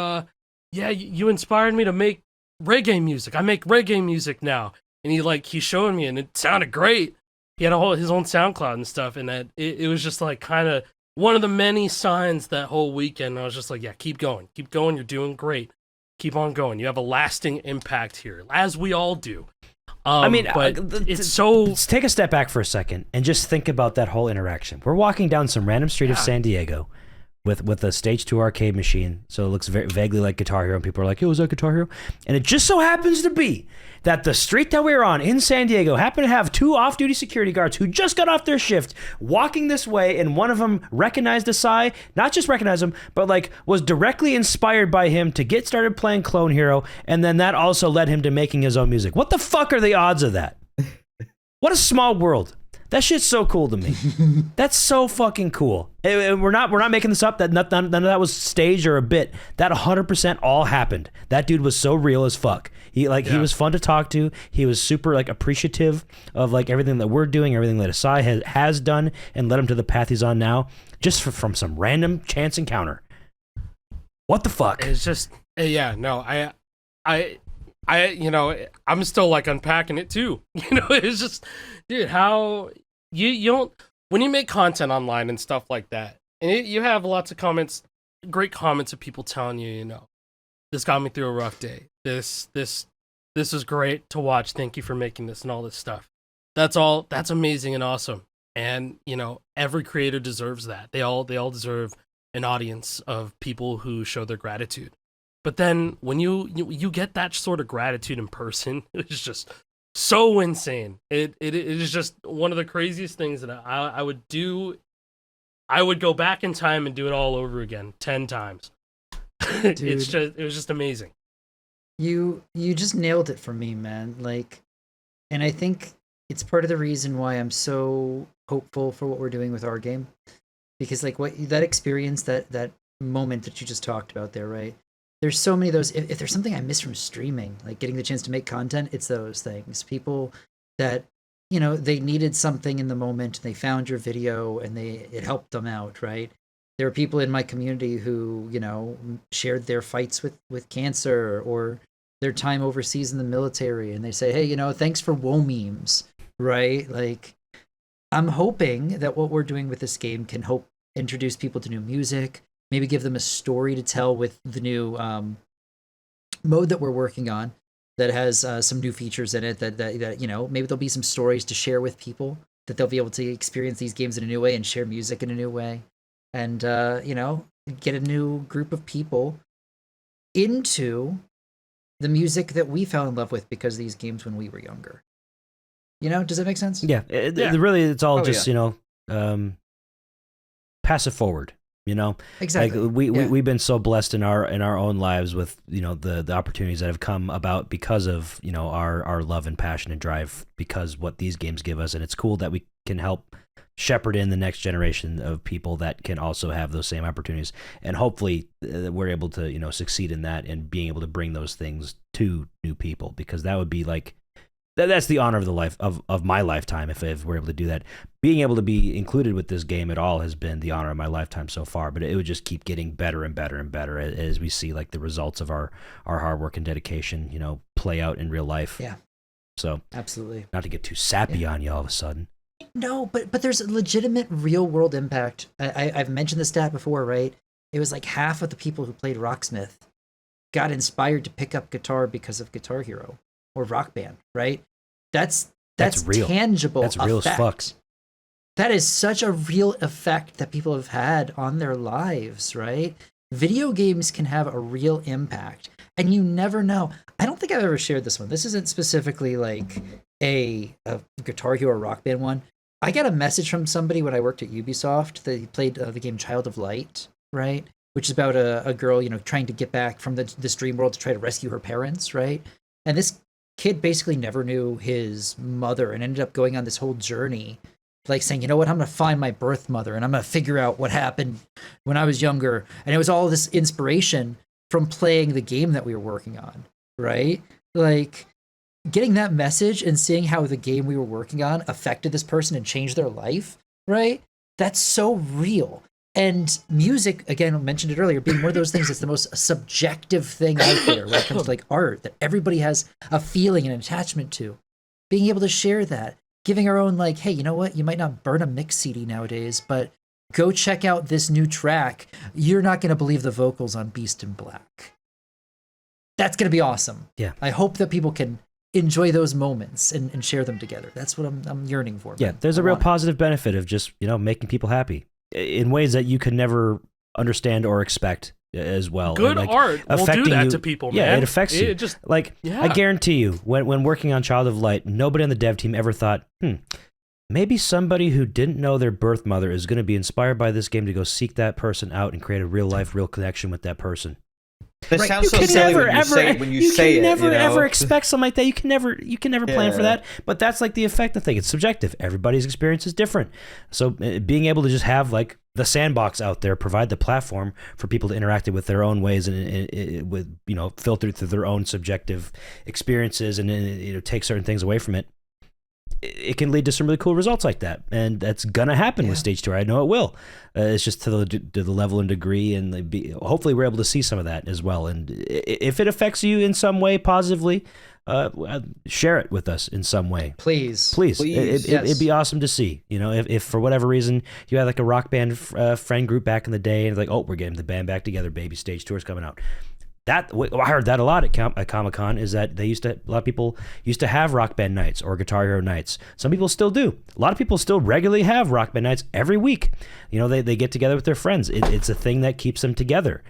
C: you inspired me to make reggae music. I make reggae music now. And he showed me, and it sounded great. He had his own SoundCloud and stuff, and that it was just like kind of one of the many signs that whole weekend. I was just like, yeah, keep going. You're doing great. Keep on going. You have a lasting impact here, as we all do. It's so...
A: Let's take a step back for a second and just think about that whole interaction. We're walking down some random street of San Diego with a Stage 2 arcade machine, so it looks very vaguely like Guitar Hero, and people are like, yo, is that Guitar Hero? And it just so happens to be that the street that we were on in San Diego happened to have 2 off-duty security guards who just got off their shift walking this way, and one of them recognized Acai, not just recognized him, but was directly inspired by him to get started playing Clone Hero, and then that also led him to making his own music. What the fuck are the odds of that? What a small world. That shit's so cool to me. That's so fucking cool. We're not making this up. That none of that was staged or a bit. That 100% all happened. That dude was so real as fuck. He was fun to talk to. He was super appreciative of everything that we're doing, everything that Acai has done, and led him to the path he's on now, just from some random chance encounter. What the fuck?
C: It's just I'm still like unpacking it too. It's just, dude, how you don't, when you make content online and stuff like that, and you have lots of comments, great comments of people telling you, this got me through a rough day. This is great to watch. Thank you for making this and all this stuff. That's amazing and awesome. And, every creator deserves that. They all deserve an audience of people who show their gratitude. But then when you get that sort of gratitude in person, it's just so insane. It is just one of the craziest things that I would do. I would go back in time and do it all over again 10 times.
D: Dude,
C: it was just amazing.
D: You just nailed it for me, man. Like, and I think it's part of the reason why I'm so hopeful for what we're doing with our game, because like that experience, that moment that you just talked about there, right? There's so many of those. If there's something I miss from streaming, like getting the chance to make content, it's those things. People that, they needed something in the moment, and they found your video and it helped them out, right? There were people in my community who, shared their fights with cancer or their time overseas in the military, and they say, hey, thanks for woe memes, right? Like, I'm hoping that what we're doing with this game can help introduce people to new music, maybe give them a story to tell with the new mode that we're working on that has some new features in it that maybe there'll be some stories to share with people, that they'll be able to experience these games in a new way and share music in a new way, and get a new group of people into the music that we fell in love with because of these games when we were younger. Does that make sense?
A: Yeah, really, it's all just pass it forward.
D: Exactly.
A: Like we've been so blessed in our own lives with the opportunities that have come about because of our love and passion and drive, because what these games give us, and it's cool that we can help shepherd in the next generation of people that can also have those same opportunities, and hopefully we're able to succeed in that and being able to bring those things to new people, because that would be like that's the honor of the life of my lifetime if we're able to do that. Being able to be included with this game at all has been the honor of my lifetime so far, but it would just keep getting better and better and better as we see like the results of our hard work and dedication play out in real life.
D: Yeah.
A: So
D: absolutely,
A: not to get too sappy on you all of a sudden.
D: No, but there's a legitimate real world impact. I've mentioned the stat before, right? It was like half of the people who played Rocksmith got inspired to pick up guitar because of Guitar Hero or Rock Band, right? That's
A: real.
D: Tangible.
A: That's real
D: effect.
A: as fucks.
D: That is such a real effect that people have had on their lives, right? Video games can have a real impact, and you never know. I don't think I've ever shared this one. This isn't specifically like a Guitar Hero or Rock Band one. I got a message from somebody when I worked at Ubisoft. They played the game Child of Light, right? Which is about a girl, trying to get back from this dream world to try to rescue her parents, right? And this kid basically never knew his mother and ended up going on this whole journey, like saying, I'm going to find my birth mother and I'm going to figure out what happened when I was younger. And it was all this inspiration from playing the game that we were working on, right? Like, getting that message and seeing how the game we were working on affected this person and changed their life, right? That's so real. And music, again, I mentioned it earlier, being one of those things that's the most subjective thing out there when it comes to like art, that everybody has a feeling and an attachment to. Being able to share that, giving our own like, hey, you know what? You might not burn a mix CD nowadays, but go check out this new track. You're not going to believe the vocals on Beast in Black. That's going to be awesome.
A: Yeah.
D: I hope that people can enjoy those moments and share them together. That's what I'm yearning for.
A: Yeah,
D: man.
A: there's a real positive benefit of just, making people happy in ways that you can never understand or expect as well.
C: Good
A: and,
C: art will do that
A: you,
C: to people,
A: yeah,
C: man.
A: it affects you.
C: Just,
A: I guarantee you, when working on Child of Light, nobody on the dev team ever thought, maybe somebody who didn't know their birth mother is going to be inspired by this game to go seek that person out and create a real life, real connection with that person.
B: This sounds so silly when you say it.
A: You can never ever expect something like that. You can never plan for that. But that's like the effective thing. It's subjective. Everybody's experience is different. So being able to just have like the sandbox out there, provide the platform for people to interact with their own ways and with filtered through their own subjective experiences, and take certain things away from it. it can lead to some really cool results like that, and that's gonna happen with Stage Tour. I know it will. It's just to the level and degree, and hopefully we're able to see some of that as well. And if it affects you in some way positively, share it with us in some way.
D: Please.
A: It'd be awesome to see. You know, if for whatever reason you had like a rock band friend group back in the day, and like, oh, we're getting the band back together, baby, Stage Tour's coming out. I heard that a lot at Comic-Con, is that a lot of people used to have rock band nights or Guitar Hero nights. Some people still do. A lot of people still regularly have rock band nights every week. You know, they get together with their friends. It's a thing that keeps them together.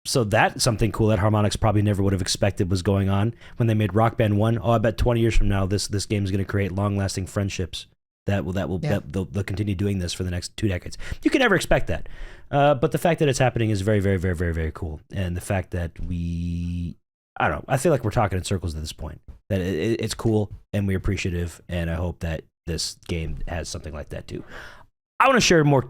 A: So that's something cool that Harmonix probably never would have expected was going on when they made Rock Band 1. Oh, I bet 20 years from now, this game is going to create long-lasting friendships they'll continue doing this for the next 2 decades. You can never expect that. But the fact that it's happening is very, very, very, very, very cool. And the fact that I don't know, I feel like we're talking in circles at this point. That it's cool and we're appreciative, and I hope that this game has something like that too. I want to share more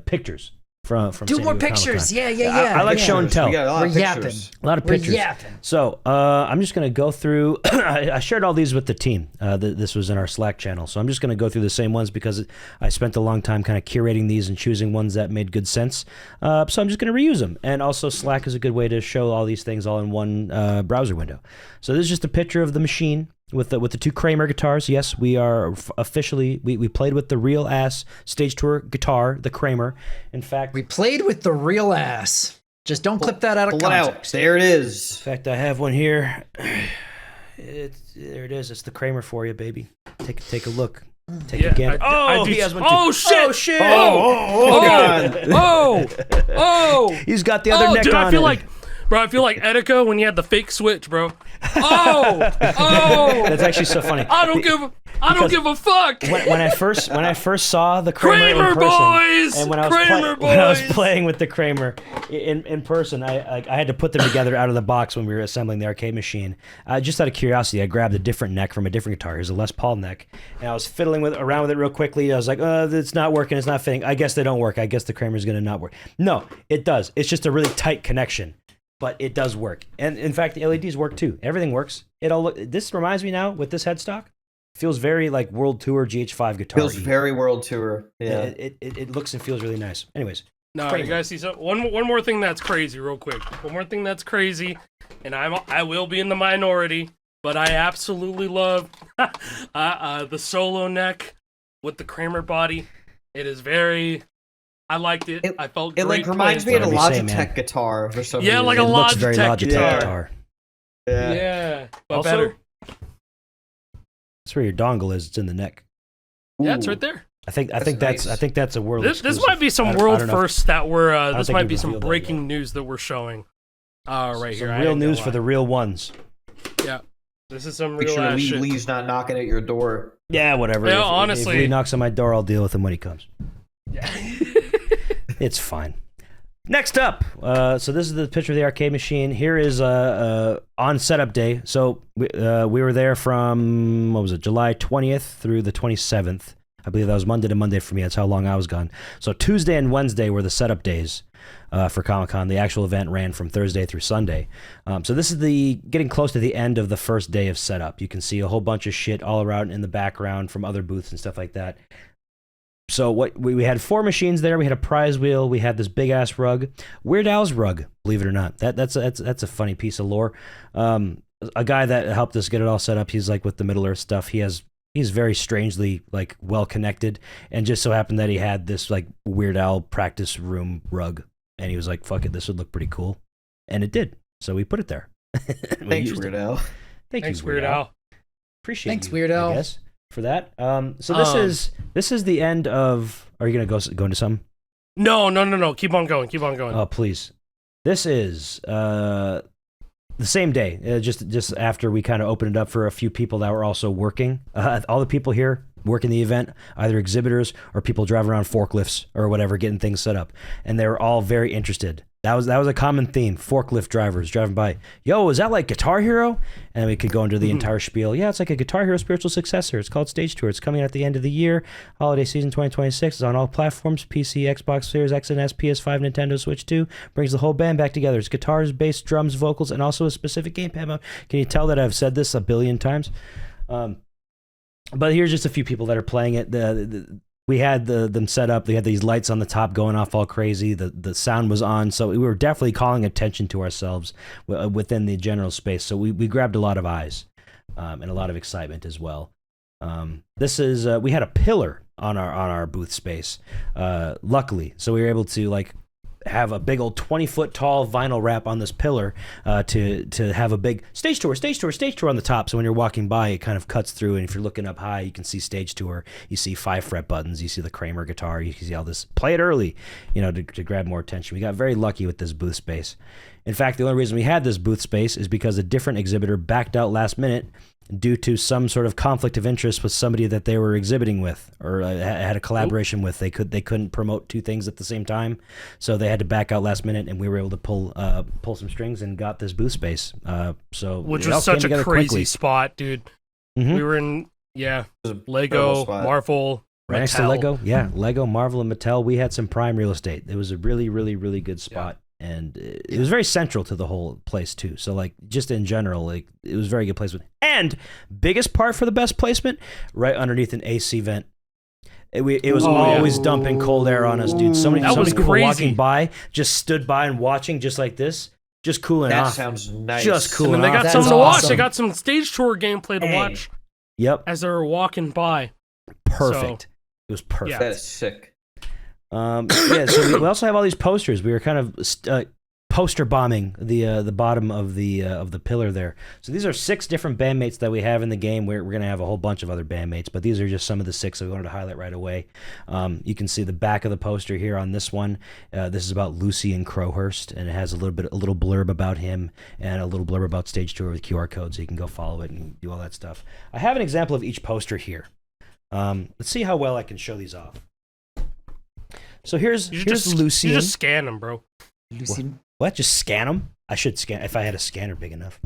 A: pictures from
D: Do
A: San
D: more
A: Diego
D: pictures.
A: Comic-Con.
D: Yeah.
A: I like show and tell.
B: We got a lot of
D: We're
B: pictures.
A: A lot of pictures.
D: We're yapping.
A: So I'm just going to go through. I shared all these with the team. This was in our Slack channel. So I'm just going to go through the same ones because I spent a long time kind of curating these and choosing ones that made good sense. So I'm just going to reuse them. And also Slack is a good way to show all these things all in one browser window. So this is just a picture of the machine with the 2 Kramer guitars. Yes, we are officially, we played with the real ass Stage Tour guitar, the Kramer. In fact,
D: We played with the real ass. Just don't clip that out of
B: Pull it out.
D: context.
B: There it is.
A: in fact, I have one here. There it is. It's the Kramer for you, baby. Take a look. Take a gander. He has one too.
C: Oh shit!
A: Oh shit!
C: Oh!
A: He's got the other neck
C: dude,
A: on.
C: I feel like Etika when you had the fake switch, bro.
A: That's actually so funny.
C: I don't give a fuck.
A: When I first saw the Kramer in person,
C: boys!
A: and when I was playing with the Kramer in person, I had to put them together out of the box when we were assembling the arcade machine. Just out of curiosity, I grabbed a different neck from a different guitar. Here's a Les Paul neck, and I was fiddling around with it real quickly. I was like, it's not working. It's not fitting. I guess they don't work. I guess the Kramer's gonna not work. No, it does. It's just a really tight connection. But it does work, and in fact, the LEDs work too. Everything works. This reminds me now with this headstock, feels very like World Tour GH5 guitar.
B: Feels very World Tour. Yeah.
A: It looks and feels really nice. Anyways,
C: No, you guys see one more thing that's crazy, real quick. One more thing that's crazy, and I will be in the minority, but I absolutely love the solo neck with the Kramer body. It is very. I liked it. I felt great.
B: It like reminds me of a
A: Say,
B: Logitech
A: man.
B: guitar for some
C: Yeah,
B: reason.
C: like a
A: it looks very
C: Logitech
A: Logitech
C: guitar.
A: guitar.
C: Yeah, but
A: Also,
C: better.
A: That's where your dongle is. It's in the neck.
C: Yeah, it's right there.
A: I think
B: nice.
A: that's a world.
C: This
A: exclusive.
C: might be some
A: I
C: world
A: don't know.
C: first that we're. This
A: think
C: might
A: we've
C: be some
A: revealed that
C: breaking
A: yet.
C: news that we're showing. Right
A: Some
C: here.
A: real news for the real ones.
C: Yeah, this is some
B: Make
C: real
B: sure
C: ass shit.
B: Lee's not knocking at your door.
A: Yeah, whatever.
C: Yeah,
A: if
C: honestly.
A: Lee knocks on my door, I'll deal with him when he comes.
C: Yeah.
A: It's fine. Next up, so this is the picture of the arcade machine. Here is on setup day. So we were there from, what was it, July 20th through the 27th. I believe that was Monday to Monday for me. That's how long I was gone. So Tuesday and Wednesday were the setup days for Comic-Con. The actual event ran from Thursday through Sunday. So this is getting close to the end of the first day of setup. You can see a whole bunch of shit all around in the background from other booths and stuff like that. So we had 4 machines there. We had a prize wheel. We had this big ass rug, Weird Al's rug. Believe it or not, that's a funny piece of lore. A guy that helped us get it all set up. He's like with the Middle Earth stuff. He's very strangely like well connected, and just so happened that he had this like Weird Al practice room rug, and he was like, "Fuck it, this would look pretty cool," and it did. So we put it there.
B: Thanks, Weird Al.
A: Thanks,
C: Thanks, Weird Al.
A: Appreciate
D: Thanks,
A: you,
D: Weird Al.
A: I guess, for that. So this is the end of. Are you gonna go into some?
C: No. Keep on going.
A: Oh, please. This is the same day, just after we kind of opened it up for a few people that were also working. All the people here working the event, either exhibitors or people driving around forklifts or whatever, getting things set up, and they were all very interested. That was a common theme. Forklift drivers driving by. Yo, is that like Guitar Hero? And we could go into the entire spiel. Yeah, it's like a Guitar Hero spiritual successor. It's called Stage Tour. It's coming out at the end of the year. Holiday season 2026 is on all platforms: PC, Xbox Series X and S, PS5, Nintendo Switch 2. Brings the whole band back together. It's guitars, bass, drums, vocals, and also a specific gamepad mode. Can you tell that I've said this a billion times? But here's just a few people that are playing it. We had them set up. They had these lights on the top going off all crazy. The sound was on, so we were definitely calling attention to ourselves within the general space. So we grabbed a lot of eyes and a lot of excitement as well. This is we had a pillar on our booth space, luckily, so we were able to like have a big old 20-foot tall vinyl wrap on this pillar to have a big stage tour on the top. So when you're walking by, it kind of cuts through, and if you're looking up high, you can see stage tour. You see 5 fret buttons. You see the Kramer guitar. You can see all this. Play it early, to grab more attention. We got very lucky with this booth space. In fact, the only reason we had this booth space is because a different exhibitor backed out last minute due to some sort of conflict of interest with somebody that they were exhibiting with or had a collaboration with. They couldn't promote 2 things at the same time, so they had to back out last minute, and we were able to pull some strings and got this booth space.
C: Which was such a crazy spot, dude.
A: Mm-hmm.
C: We were in Lego, Marvel,
A: right next to Lego. Yeah, Lego, Marvel, and Mattel. We had some prime real estate. It was a really, really, really good spot. And it was very central to the whole place too. So like just in general, like it was a very good placement. And biggest part for the best placement, right underneath an AC vent. It was always dumping cold air on us, dude. So many people walking by just stood by and watching just like this, just cooling off.
B: That sounds nice.
A: Just cooling off.
C: And they got something to watch. They got some stage tour gameplay to watch.
A: Yep.
C: As they were walking by.
A: Perfect. It was perfect.
B: Yeah. That is sick.
A: So we also have all these posters. We were kind of poster bombing the bottom of the pillar there. So these are 6 different bandmates that we have in the game. We're going to have a whole bunch of other bandmates, but these are just some of the 6 that we wanted to highlight right away. You can see the back of the poster here on this one. This is about Lucian Crowhurst, and it has a little blurb about him and a little blurb about Stage Tour with QR code, so you can go follow it and do all that stuff. I have an example of each poster here. Let's see how well I can show these off. So here's Lucian.
C: You just scan them, bro.
D: Lucian.
A: What? Just scan them? I should scan if I had a scanner big enough.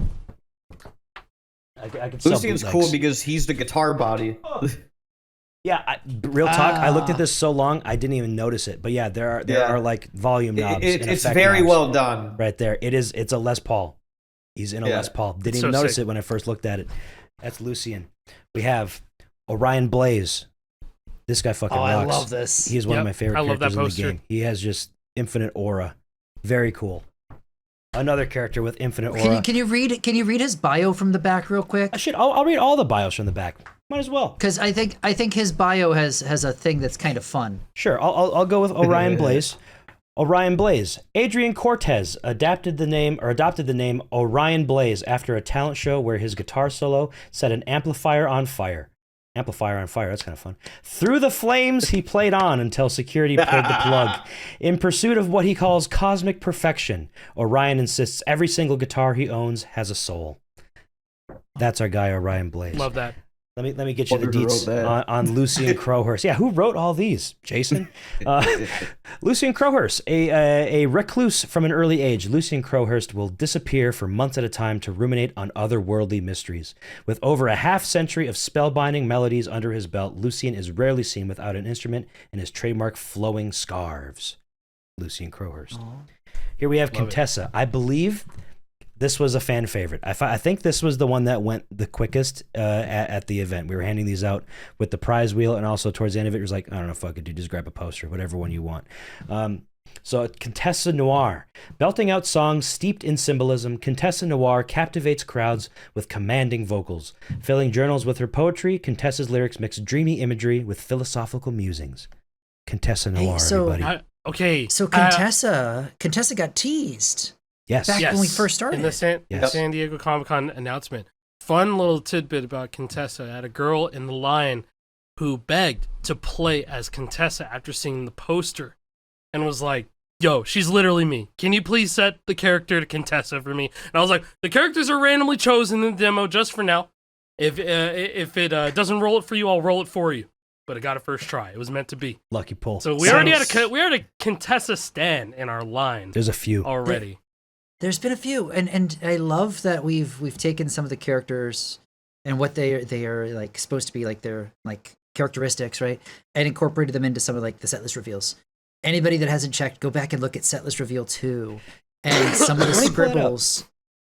A: I could
B: Lucian's cool because he's the guitar body.
A: Yeah, real talk. I looked at this so long I didn't even notice it. But yeah, there are like volume knobs.
B: It's very well done.
A: Right there. It's a Les Paul. He's in a Les Paul. Didn't even notice it when I first looked at it. That's Lucian. We have Orion Blaze. This guy fucking rocks.
D: I love this.
A: He's one of my favorite characters in the game. He has just infinite aura. Very cool. Another character with infinite aura.
D: Can you read his bio from the back real quick?
A: I'll read all the bios from the back. Might as well.
D: Because I think his bio has a thing that's kind of fun.
A: Sure. I'll go with Orion Blaze. Orion Blaze. Adrian Cortez adopted the name Orion Blaze after a talent show where his guitar solo set an amplifier on fire. Amplifier on fire, that's kind of fun. Through the flames, he played on until security pulled the plug. In pursuit of what he calls cosmic perfection, Orion insists every single guitar he owns has a soul. That's our guy, Orion Blaze.
C: Love that.
A: Let me get you the deets on Lucian Crowhurst. Yeah, who wrote all these? Jason? Lucian Crowhurst, a recluse from an early age, Lucian Crowhurst will disappear for months at a time to ruminate on otherworldly mysteries. With over a half-century of spellbinding melodies under his belt, Lucian is rarely seen without an instrument and his trademark flowing scarves. Lucian Crowhurst. Aww. Here we have Contessa. I believe this was a fan favorite. I think this was the one that went the quickest at the event. We were handing these out with the prize wheel, and also towards the end of it, it was like, I don't know, fuck it, dude, just grab a poster, whatever one you want. So Contessa Noir. Belting out songs steeped in symbolism, Contessa Noir captivates crowds with commanding vocals. Filling journals with her poetry, Contessa's lyrics mix dreamy imagery with philosophical musings. Contessa Noir, everybody.
D: So Contessa got teased.
A: Yes.
D: Back when we first started.
C: In the San Diego Comic-Con announcement. Fun little tidbit about Contessa. I had a girl in the line who begged to play as Contessa after seeing the poster and was like, yo, she's literally me. Can you please set the character to Contessa for me? And I was like, the characters are randomly chosen in the demo just for now. If it doesn't roll it for you, I'll roll it for you. But it got a first try. It was meant to be.
A: Lucky pull.
C: So we already had a Contessa stan in our line.
A: There's a few
C: already.
D: There's been a few, and I love that we've taken some of the characters and what they are like supposed to be like their like characteristics, right, and incorporated them into some of like the setlist reveals. Anybody that hasn't checked, go back and look at setlist reveal 2 and some of the scribbles.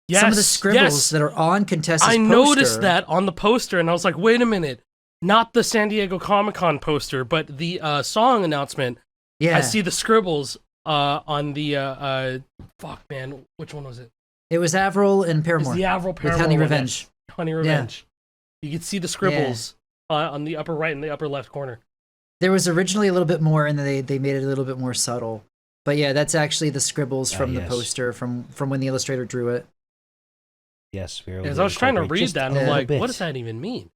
D: Some of the scribbles that are on Contessa's poster.
C: I noticed that on the poster, and I was like, wait a minute. not the San Diego Comic-Con poster, but the song announcement.
D: Yeah.
C: I see the scribbles on the fuck man, which one was it?
D: It was Avril and
C: It was
D: Paramore.
C: the Avril Paramore
D: with Honey
C: one,
D: Revenge.
C: yes. Honey Revenge. You could see the scribbles on the upper right and the upper left corner.
D: There was originally a little bit more, and then they made it a little bit more subtle. But yeah, that's actually the scribbles from the poster from when the illustrator drew it.
A: Yes, we were.
C: As I was trying to read that, and I'm like,
A: bit.
C: what does that even mean?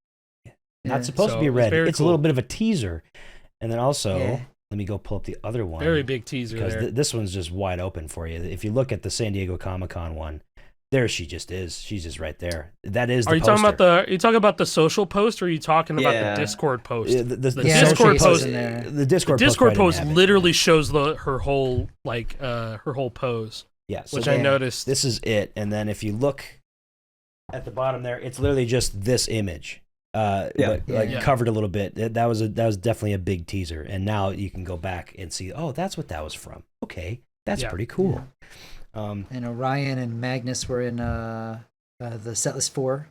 A: Not supposed
C: So,
A: to be
C: it's
A: red.
C: very
A: It's a little bit of a teaser, and then also let me go pull up the other one.
C: Very big teaser
A: because
C: there.
A: this one's just wide open for you. If you look at the San Diego Comic-Con one, there she just is. She's just right there. That is.
C: Are you talking about the? Are you talking about the social post, or are you talking about the Discord post?
A: The
C: Discord post.
A: The Discord
C: post literally shows her whole her whole pose.
A: Yeah, so
C: which I noticed.
A: This is it, and then if you look at the bottom there, it's literally just this image. Covered a little bit. That was definitely a big teaser, and now you can go back and see. Oh, that's what that was from. Okay, that's pretty cool.
D: And Orion and Magnus were in the Setlist 4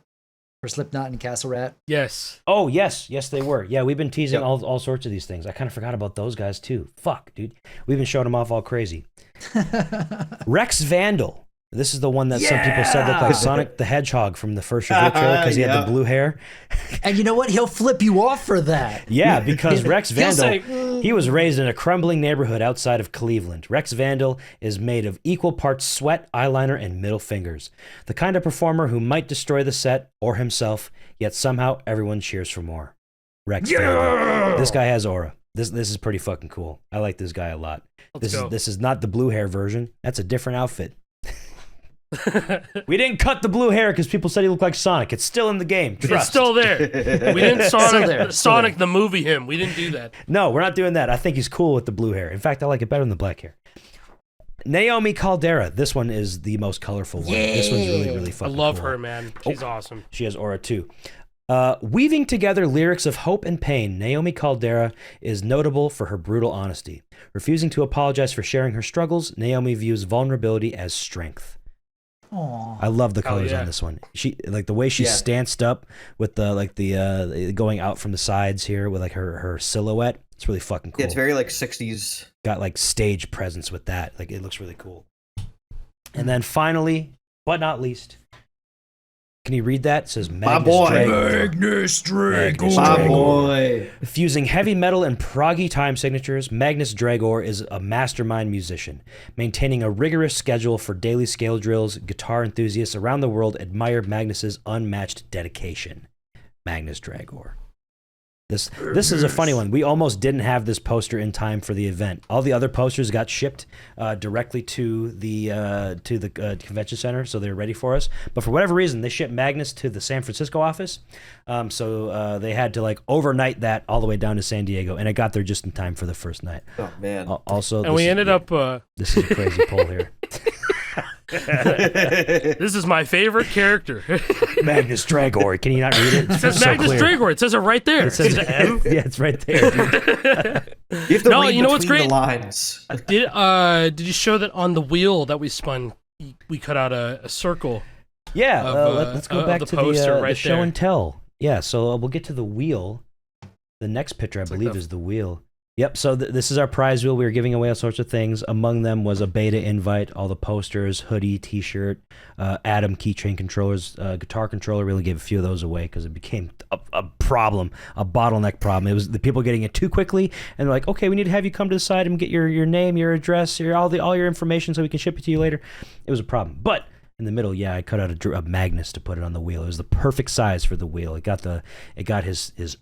D: for Slipknot and Castle Rat.
C: Yes.
A: Oh, yes, they were. Yeah, we've been teasing all sorts of these things. I kind of forgot about those guys too. Fuck, dude, we've been showing them off all crazy. Rex Vandal. This is the one that some people said looked like Sonic the Hedgehog from the first reveal trailer because he had the blue hair.
D: And you know what? He'll flip you off for that.
A: Yeah, because Rex Vandal, he was raised in a crumbling neighborhood outside of Cleveland. Rex Vandal is made of equal parts sweat, eyeliner, and middle fingers. The kind of performer who might destroy the set or himself, yet somehow everyone cheers for more. Rex Vandal. This guy has aura. This is pretty fucking cool. I like this guy a lot. This is not the blue hair version. That's a different outfit. We didn't cut the blue hair because people said he looked like Sonic. It's still in the game. Trust.
C: It's still there. We didn't Sonic the movie him. We didn't do that.
A: No, we're not doing that. I think he's cool with the blue hair. In fact, I like it better than the black hair. Naomi Caldera. This one is the most colorful one. This one's really, really fucking cool.
C: I love her, man. She's awesome.
A: She has aura too. Weaving together lyrics of hope and pain, Naomi Caldera is notable for her brutal honesty. Refusing to apologize for sharing her struggles, Naomi views vulnerability as strength.
D: Aww.
A: I love the colors on this one. She like the way she's stanced up with the going out from the sides here with like her silhouette. It's really fucking cool.
B: Yeah, it's very like 60s.
A: Got like stage presence with that. Like it looks really cool. And then finally, but not least, can you read that? It says Magnus Dragor.
B: My boy.
A: Fusing heavy metal and proggy time signatures, Magnus Dragor is a mastermind musician. Maintaining a rigorous schedule for daily scale drills, guitar enthusiasts around the world admire Magnus's unmatched dedication. Magnus Dragor. This is a funny one. We almost didn't have this poster in time for the event. All the other posters got shipped directly to the convention center, so they're ready for us. But for whatever reason, they shipped Magnus to the San Francisco office, so they had to like overnight that all the way down to San Diego, and it got there just in time for the first night.
B: Oh man!
A: Also,
C: and we ended up.
A: This is a crazy poll here.
C: This is my favorite character.
A: Magnus Dragor. Can you not read it?
C: It says Magnus Dragor. It says it right there.
A: It says M? Yeah, it's right there.
B: You have to read
C: you know what's great?
B: The lines.
C: Did you show that on the wheel that we spun? We cut out a circle.
A: Yeah, let's go back to the show
C: there.
A: and tell. Yeah, so we'll get to the wheel. The next picture, I believe, is the wheel. Yep, so this is our prize wheel. We were giving away all sorts of things. Among them was a beta invite, all the posters, hoodie, t-shirt, Adam keychain controllers, guitar controller. Really gave a few of those away because it became a problem, a bottleneck problem. It was the people getting it too quickly, and they're like, okay, we need to have you come to the side and get your name, your address, all your information so we can ship it to you later. It was a problem. But in the middle, I cut out a Magnus to put it on the wheel. It was the perfect size for the wheel. It got his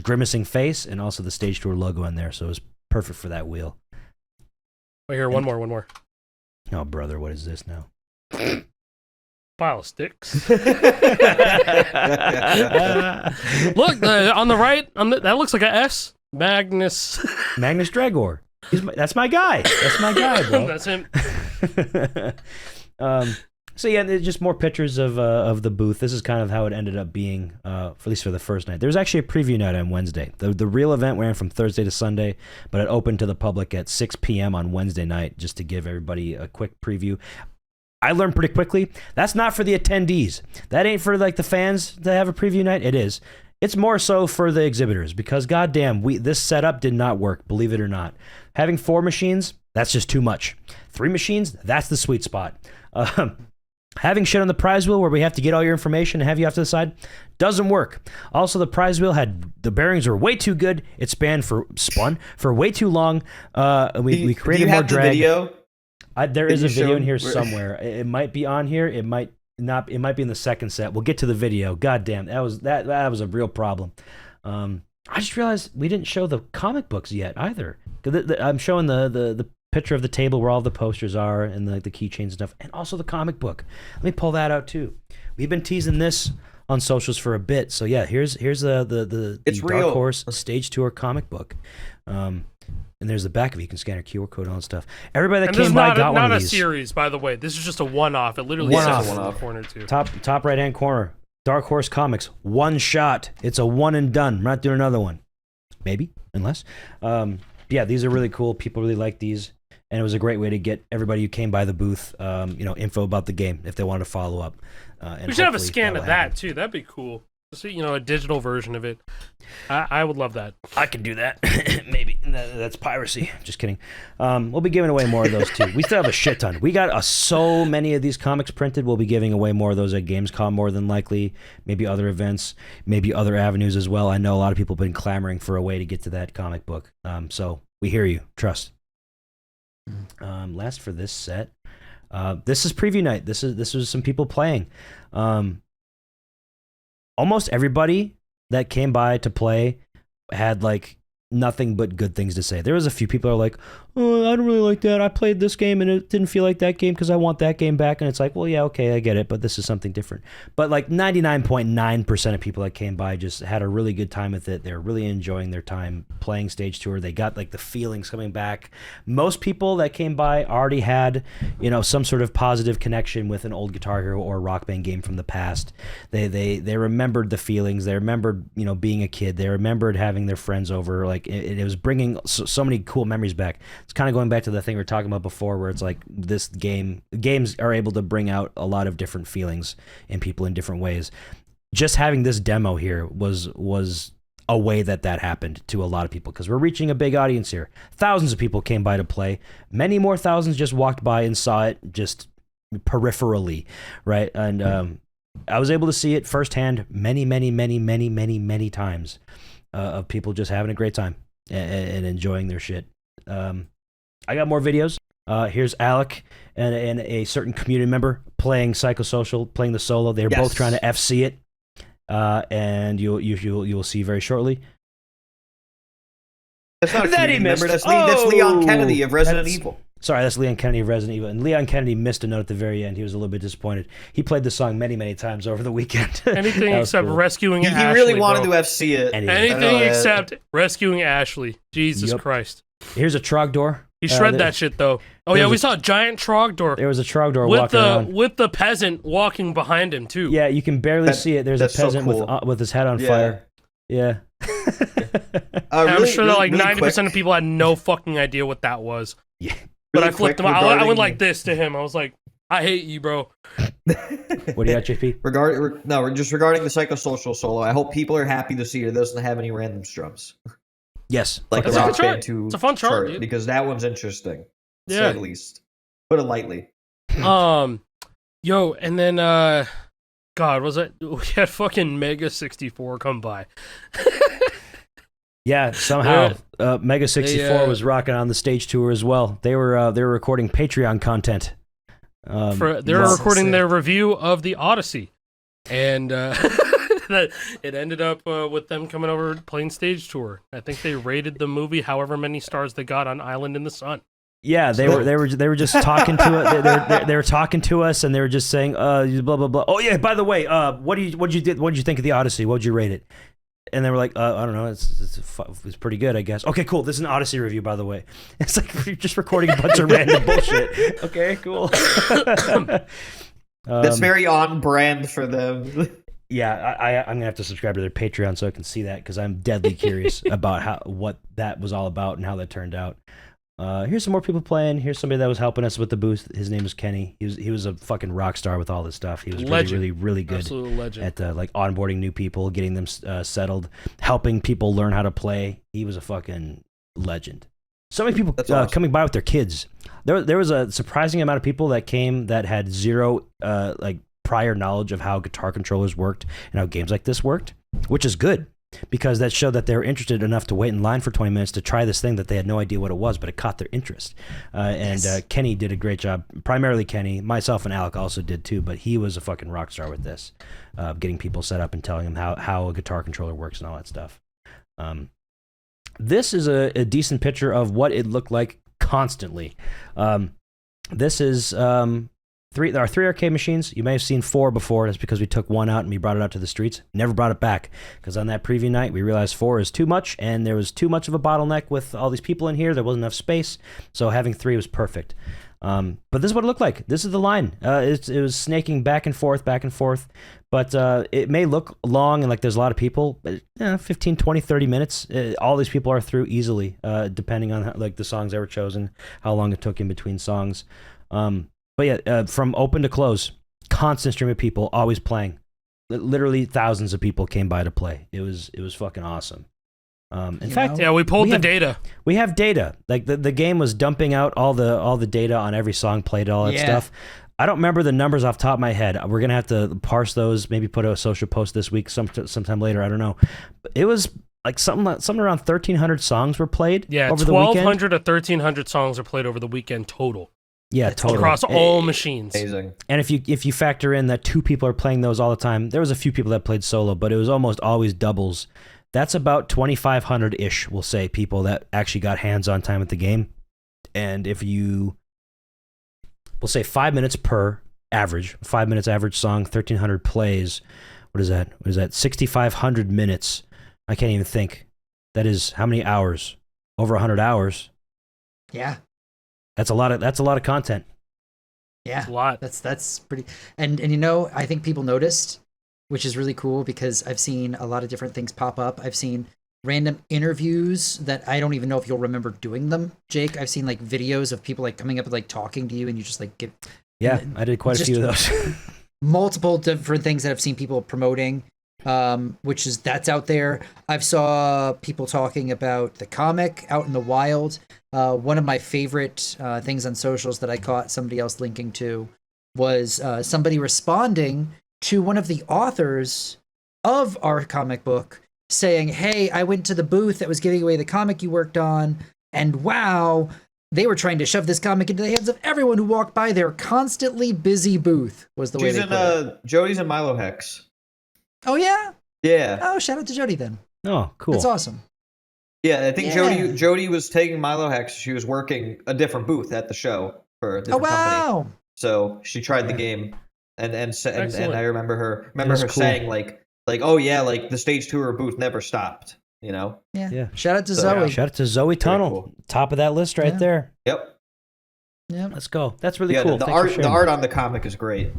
A: grimacing face and also the stage tour logo in there, so it was perfect for that wheel.
C: Wait, here, one more.
A: Oh, brother, what is this now?
C: Pile of sticks. Look, on the right, that looks like an S. Magnus
A: Dragor. That's my guy. That's my guy, bro.
C: That's him.
A: So yeah, there's just more pictures of the booth. This is kind of how it ended up being, at least for the first night. There was actually a preview night on Wednesday. The real event ran from Thursday to Sunday, but it opened to the public at 6 p.m. on Wednesday night just to give everybody a quick preview. I learned pretty quickly, that's not for the attendees. That ain't for like the fans to have a preview night. It is. It's more so for the exhibitors because goddamn, this setup did not work, believe it or not. Having 4 machines, that's just too much. 3 machines, that's the sweet spot. Having shit on the prize wheel where we have to get all your information and have you off to the side doesn't work. Also, the prize wheel the bearings were way too good. It spun for way too long. We created more drag.
B: Do you have the video?
A: There is a video in here somewhere. It might be on here. It might not. It might be in the second set. We'll get to the video. God damn, that was a real problem. I just realized we didn't show the comic books yet either. I'm showing the picture of the table where all the posters are and the keychains and stuff, and also the comic book. Let me pull that out too. We've been teasing this on socials for a bit, so yeah, here's the Dark Horse Stage Tour comic book, and there's the back of it. You can scan your QR code and all that stuff. Everybody that came by got one of these.
C: Not a series, by the way. This is just a one-off. It literally says in the corner too.
A: Top right hand corner. Dark Horse Comics. One shot. It's a one and done. We're not doing another one. Maybe, unless. Yeah, these are really cool. People really like these. And it was a great way to get everybody who came by the booth, info about the game if they wanted to follow up.
C: We should have a scan of that too. That'd be cool. Just, a digital version of it. I would love that.
A: I can do that. Maybe. That's piracy. Just kidding. We'll be giving away more of those too. We still have a shit ton. We got so many of these comics printed. We'll be giving away more of those at Gamescom more than likely. Maybe other events. Maybe other avenues as well. I know a lot of people have been clamoring for a way to get to that comic book. So we hear you. Trust. Last for this set. This is preview night. This was some people playing. Almost everybody that came by to play had nothing but good things to say. There was a few people who are like, oh, I don't really like that. I played this game and it didn't feel like that game because I want that game back. And it's like, well, yeah, okay, I get it, but this is something different. But 99.9% of people that came by just had a really good time with it. They're really enjoying their time playing Stage Tour. They got the feelings coming back. Most people that came by already had, some sort of positive connection with an old Guitar Hero or Rock Band game from the past. They remembered the feelings. They remembered, being a kid. They remembered having their friends over. It was bringing so many cool memories back. It's kind of going back to the thing we were talking about before, where it's games are able to bring out a lot of different feelings in people in different ways. Just having this demo here was a way that happened to a lot of people because we're reaching a big audience here. Thousands of people came by to play. Many more thousands just walked by and saw it just peripherally, right? And I was able to see it firsthand many times. Of people just having a great time and enjoying their shit. I got more videos. Here's Alec and a certain community member playing Psychosocial, playing the solo. They're both trying to FC it, and you'll see very shortly.
B: That's not a community member. That's Leon Kennedy of Resident Evil.
A: Sorry, that's Leon Kennedy of Resident Evil. And Leon Kennedy missed a note at the very end. He was a little bit disappointed. He played the song many times over the weekend.
C: Anything except
A: cool.
C: rescuing Ashley.
B: He really wanted to FC it.
C: Anything except rescuing Ashley. Jesus Christ.
A: Here's a Trogdor.
C: He shred that shit, though. Oh, yeah, we saw a giant Trogdor.
A: There was a Trogdor walking around.
C: With the peasant walking behind him, too.
A: Yeah, you can barely see it. There's a peasant so cool. with his head on fire. Yeah.
C: I'm sure that 90% of people had no fucking idea what that was.
A: Yeah.
C: But I flipped him. I went like this to him. I was like, I hate you, bro.
A: What do you got, JP?
B: Regarding the Psychosocial solo, I hope people are happy to see it doesn't have any random strums.
A: Yes.
B: Like the Rock Band 2
C: It's a fun chart, dude.
B: Because that one's interesting. To say at least. Put it lightly.
C: Yo, and then, God, we had fucking Mega 64 come by.
A: Yeah, somehow Mega 64 was rocking on the Stage Tour as well. They were recording Patreon content.
C: They were recording their review of the Odyssey, and it ended up with them coming over playing Stage Tour. I think they rated the movie however many stars they got on Island in the Sun.
A: Yeah, they were just talking to they were talking to us, and they were just saying blah blah blah. Oh yeah, by the way, what did you think of the Odyssey? What would you rate it? And they were like, I don't know, it's pretty good, I guess. Okay, cool. This is an Odyssey review, by the way. It's like we're just recording a bunch of random bullshit. Okay, cool.
B: That's very on brand for them.
A: Yeah, I'm gonna have to subscribe to their Patreon so I can see that because I'm deadly curious about what that was all about and how that turned out. here's some more people playing. Here's somebody that was helping us with the booth. His name is Kenny. He was a fucking rock star with all this stuff. He was really good at like onboarding new people, getting them settled, helping people learn how to play. He was a fucking legend. So many people coming by with their kids. There was a surprising amount of people that came that had zero like prior knowledge of how guitar controllers worked and how games like this worked, which is good. Because that showed that they were interested enough to wait in line for 20 minutes to try this thing that they had no idea what it was, but it caught their interest. Kenny did a great job. Primarily Kenny. Myself and Alec also did too, but he was a fucking rock star with this, getting people set up and telling them how a guitar controller works and all that stuff. This is a decent picture of what it looked like constantly. This is... There are 3 arcade machines. You may have seen 4 before. That's because we took one out and we brought it out to the streets. Never brought it back because on that preview night we realized 4 is too much, and there was too much of a bottleneck with all these people in here. There wasn't enough space, so having 3 was perfect. But this is what it looked like. This is the line. It was snaking back and forth, but it may look long and like there's a lot of people, but 15, 20, 30 minutes. All these people are through easily, depending on like the songs that were chosen, how long it took in between songs. But yeah, from open to close, constant stream of people always playing. Literally thousands of people came by to play. It was fucking awesome. In fact,
C: we pulled the data.
A: We have data. Like the game was dumping out all the data on every song played, all that stuff. I don't remember the numbers off the top of my head. We're gonna have to parse those. Maybe put a social post this week, sometime later. I don't know. But it was like something around 1,300 songs were played.
C: Yeah,
A: over the weekend.
C: 1,200 to 1,300 songs are played over the weekend total.
A: Yeah, totally.
C: Across all machines.
B: Amazing.
A: And if you factor in that 2 people are playing those all the time, there was a few people that played solo, but it was almost always doubles. That's about 2,500-ish, we'll say, people that actually got hands-on time with the game. And we'll say 5 minutes per average, 5 minutes average song, 1,300 plays. What is that? 6,500 minutes. I can't even think. That is how many hours? Over 100 hours.
D: Yeah.
A: That's a lot of content.
D: Yeah,
C: that's a lot.
D: That's pretty. And you know, I think people noticed, which is really cool because I've seen a lot of different things pop up. I've seen random interviews that I don't even know if you'll remember doing them, Jake. I've seen like videos of people like coming up and like talking to you, and you just like get.
A: Yeah, I did quite a few of those.
D: Multiple different things that I've seen people promoting. That's out there. I've saw people talking about the comic out in the wild. One of my favorite things on socials that I caught somebody else linking to was somebody responding to one of the authors of our comic book saying, "Hey, I went to the booth that was giving away the comic you worked on, and wow, they were trying to shove this comic into the hands of everyone who walked by their constantly busy booth," was the way they put it.
B: Jody's in Milo Hex.
D: Oh, yeah?
B: Yeah.
D: Oh, shout out to Jody then.
A: Oh, cool.
D: That's awesome.
B: Yeah, I think Jody was taking Milo Hex. She was working a different booth at the show for a different company. So she tried the game, and I remember her saying like oh yeah, like the stage tour booth never stopped. You know.
D: Yeah. Shout out to Zoe.
A: Yeah. Shout out to Zoe Tunnel. Cool. Top of that list right there.
B: Yep.
D: Yeah.
A: Let's go. That's really cool.
B: The art on the comic is great.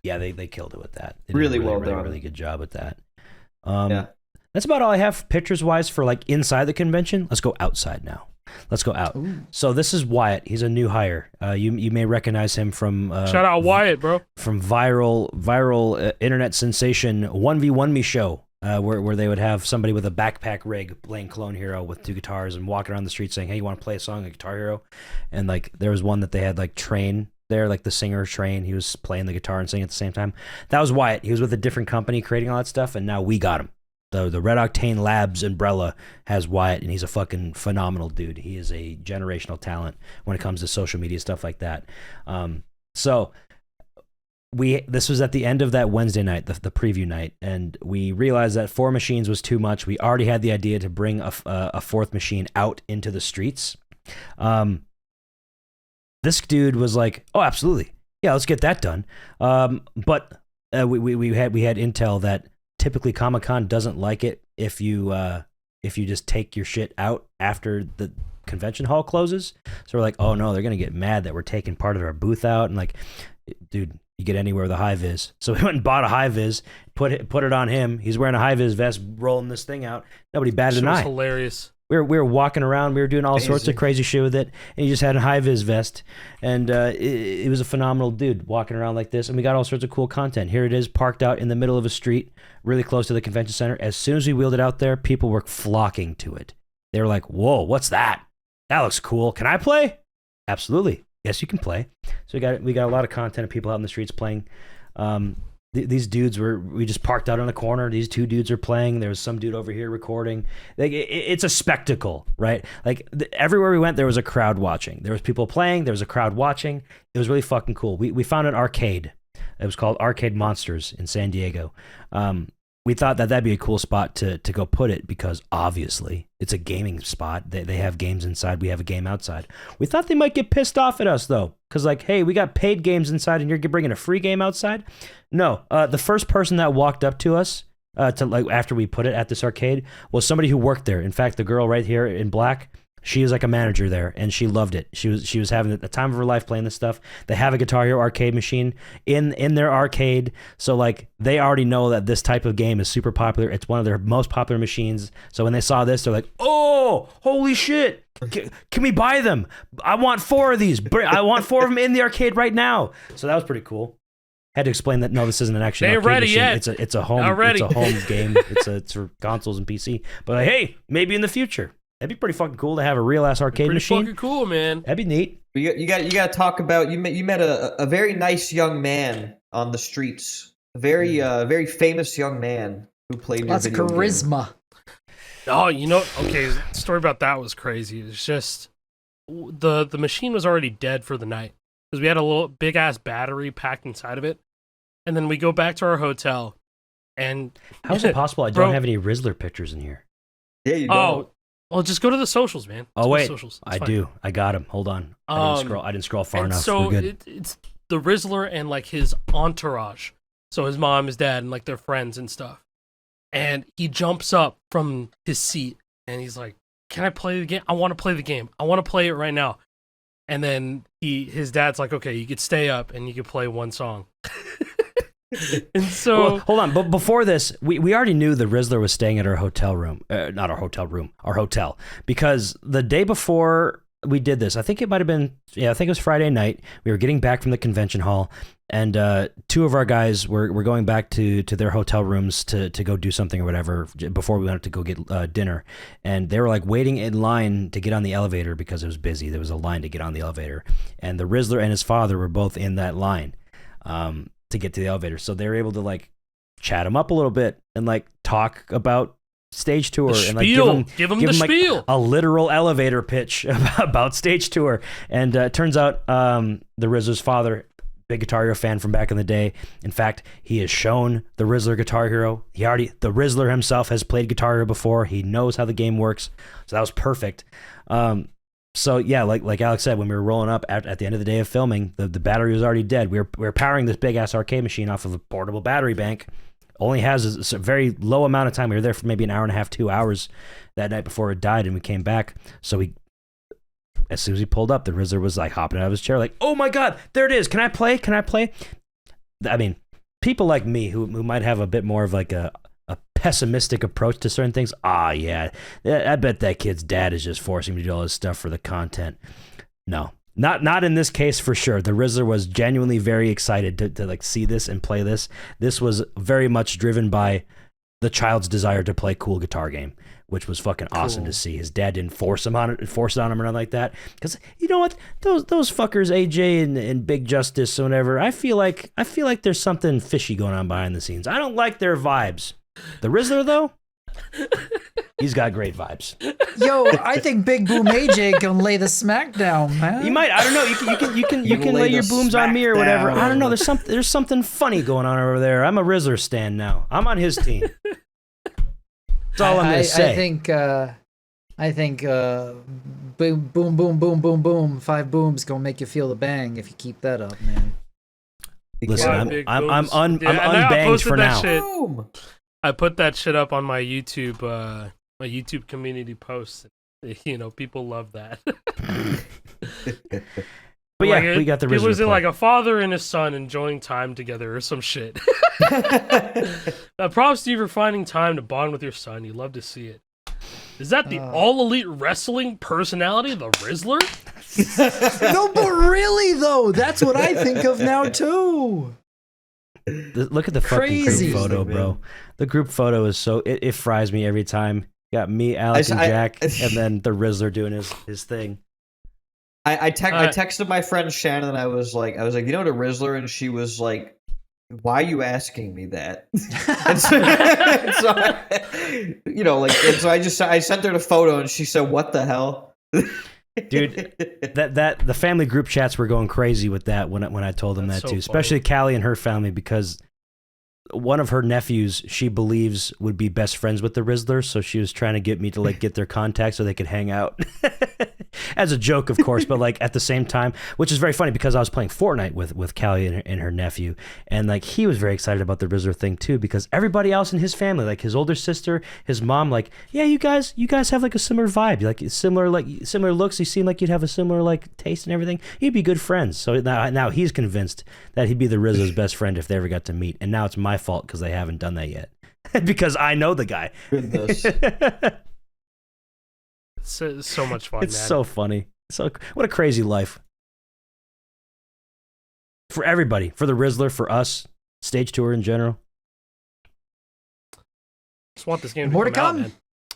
A: Yeah, they killed it with that. They
B: really
A: did
B: well done.
A: Really good job with that. That's about all I have pictures wise for like inside the convention. Let's go outside now. Let's go out. Ooh. So this is Wyatt. He's a new hire. You may recognize him from
C: shout out Wyatt, bro.
A: From viral internet sensation 1v1 Me show, where they would have somebody with a backpack rig playing Clone Hero with 2 guitars and walking around the street saying, "Hey, you want to play a song like Guitar Hero?" And like there was one that they had like Train there, like the singer Train. He was playing the guitar and singing at the same time. That was Wyatt. He was with a different company creating all that stuff, and now we got him. The Red Octane Labs umbrella has Wyatt, and he's a fucking phenomenal dude. He is a generational talent when it comes to social media stuff like that. So this was at the end of that Wednesday night, the preview night, and we realized that 4 machines was too much. We already had the idea to bring a 4th machine out into the streets. This dude was like, "Oh, absolutely, yeah, let's get that done." But we had intel that typically Comic-Con doesn't like it if you just take your shit out after the convention hall closes. So we're like, "Oh no, they're gonna get mad that we're taking part of our booth out." And like, dude, you get anywhere with a high vis. So we went and bought a high vis, put it on him. He's wearing a high vis vest, rolling this thing out. Nobody batted an eye.
C: Hilarious.
A: were walking around. We were doing all sorts of
B: Crazy.
A: crazy shit with it. And he just had a high-vis vest. And it was a phenomenal dude walking around like this. And we got all sorts of cool content. Here it is, parked out in the middle of a street, really close to the convention center. As soon as we wheeled it out there, people were flocking to it. They were like, whoa, what's that? That looks cool. Can I play? Absolutely. Yes, you can play. So we got a lot of content of people out in the streets playing. These dudes we just parked out on a corner. These two dudes are playing. There was some dude over here recording. Like it's a spectacle, right? Like everywhere we went, there was a crowd watching. There was people playing. There was a crowd watching. It was really fucking cool. We found an arcade. It was called Arcade Monsters in San Diego. We thought that that'd be a cool spot to go put it because obviously it's a gaming spot. They have games inside. We have a game outside. We thought they might get pissed off at us though, because like, hey, we got paid games inside and you're bringing a free game outside. No, the first person that walked up to us to like after we put it at this arcade was somebody who worked there. In fact, the girl right here in black, she was like a manager there, and she loved it. She was having the time of her life playing this stuff. They have a Guitar Hero arcade machine in their arcade, so like they already know that this type of game is super popular. It's one of their most popular machines. So when they saw this, they're like, "Oh, holy shit! Can we buy them? I want 4 of these. I want 4 of them in the arcade right now." So that was pretty cool. Had to explain that no, this isn't an actual arcade
C: ready
A: machine.
C: yet.
A: It's a home game. It's for consoles and PC. But like, hey, maybe in the future. That'd be pretty fucking cool to have a real ass arcade
C: Pretty
A: machine.
C: fucking cool, man.
A: That'd be neat.
B: You got to talk about you met a very nice young man on the streets, a very famous young man who played
D: Lots of
B: your video
D: charisma.
C: Oh, okay, the story about that was crazy. It's just the machine was already dead for the night because we had a little big ass battery packed inside of it, and then we go back to our hotel, and
A: How is it possible I don't have any RIZZLER pictures in here?
B: game. Yeah, you don't.
C: Well, just go to the socials, man.
A: Oh
C: Just go to
A: wait,
C: the socials. It's
A: I
C: fine.
A: do. I got him. Hold on. I didn't scroll far
C: And
A: enough.
C: so
A: We're good.
C: it's the RIZZLER and like his entourage. So his mom, his dad, and like their friends and stuff. And he jumps up from his seat and he's like, "Can I play the game? I want to play the game. I want to play it right now." And then his dad's like, "Okay, you could stay up and you could play one song." And so
A: Well, hold on, but before this, we already knew the RIZZLER was staying at our hotel room, not our hotel room, our hotel, because the day before we did this, I think it might have been, I think it was Friday night. We were getting back from the convention hall, and 2 of our guys were going back to their hotel rooms to go do something or whatever before we went to go get dinner, and they were like waiting in line to get on the elevator because it was busy. There was a line to get on the elevator, and the RIZZLER and his father were both in that line. To get to the elevator, so they were able to like chat him up a little bit and like talk about stage tour and like
C: give him the
A: like
C: spiel.
A: a literal elevator pitch about stage tour. And it turns out the RIZZLER's father, big Guitar Hero fan from back in the day. In fact, he has shown the RIZZLER Guitar Hero. The RIZZLER himself has played Guitar Hero before. He knows how the game works, so that was perfect. So yeah, like Alex said, when we were rolling up at the end of the day of filming, the battery was already dead. We were powering this big ass arcade machine off of a portable battery bank. Only has a very low amount of time. We were there for maybe an hour and a half, 2 hours that night before it died, and we came back. So as soon as we pulled up, the RIZZLER was like hopping out of his chair, like, "Oh my god, there it is! Can I play? Can I play?" I mean, people like me who might have a bit more of like a pessimistic approach to certain things. Yeah, I bet that kid's dad is just forcing me to do all this stuff for the content. No, not in this case for sure. The RIZZLER was genuinely very excited to like see this and play this. This was very much driven by the child's desire to play cool guitar game, which was fucking awesome to see. His dad didn't force it on him or nothing like that. Because you know what, those fuckers, AJ and Big Justice or whatever, I feel like there's something fishy going on behind the scenes. I don't like their vibes. The RIZZLER though, he's got great vibes.
D: Yo, I think Big Boom AJ can lay the smack down, man.
A: You might, I don't know. You can lay your booms on me or whatever.
B: down.
A: I don't know. There's something funny going on over there. I'm a RIZZLER stan now. I'm on his team. That's all I'm gonna say.
D: I think boom boom boom boom boom boom 5 booms gonna make you feel the bang if you keep that up, man.
A: Listen,
C: Big
A: I'm
C: booms.
A: unbanged
C: posted
A: for
C: that
A: now.
C: shit.
B: Boom.
C: I put that shit up on my YouTube community posts. People love that.
A: But yeah, we got the RIZZLER.
C: It was
A: play.
C: like a father and his son enjoying time together or some shit. Props to you for finding time to bond with your son. You love to see it. Is that the All Elite Wrestling personality, the RIZZLER?
D: No, but really though, that's what I think of now too.
A: Look at the fucking
D: Crazy.
A: group photo, bro. The group photo is so it fries me every time. Got me, Alec, and Jack, and then the RIZZLER doing his thing.
B: I texted my friend Shannon and I was like, you know, to RIZZLER, and she was like, why are you asking me that? and so I sent her the photo and she said, what the hell?
A: Dude, that the family group chats were going crazy with that when I told them
C: That's
A: that
C: so
A: too, especially Callie and her family, because one of her nephews she believes would be best friends with the RIZZLER, so she was trying to get me to like get their contact so they could hang out. As a joke, of course, but like at the same time, which is very funny because I was playing Fortnite with Callie and her nephew, and like he was very excited about the RIZZLER thing too, because everybody else in his family, like his older sister, his mom, like, yeah, you guys have like a similar vibe, like similar looks. You seem like you'd have a similar like taste and everything. You'd be good friends. So now he's convinced that he'd be the RIZZLER's best friend if they ever got to meet, and now it's my fault because they haven't done that yet because I know the guy.
B: Goodness.
C: It's so much fun,
A: It's
C: man.
A: so funny. So what a crazy life for everybody, for the RIZZLER, for us, stage tour in general.
C: Just want this game
D: More
C: to
D: to
C: come out,
D: come.
C: man.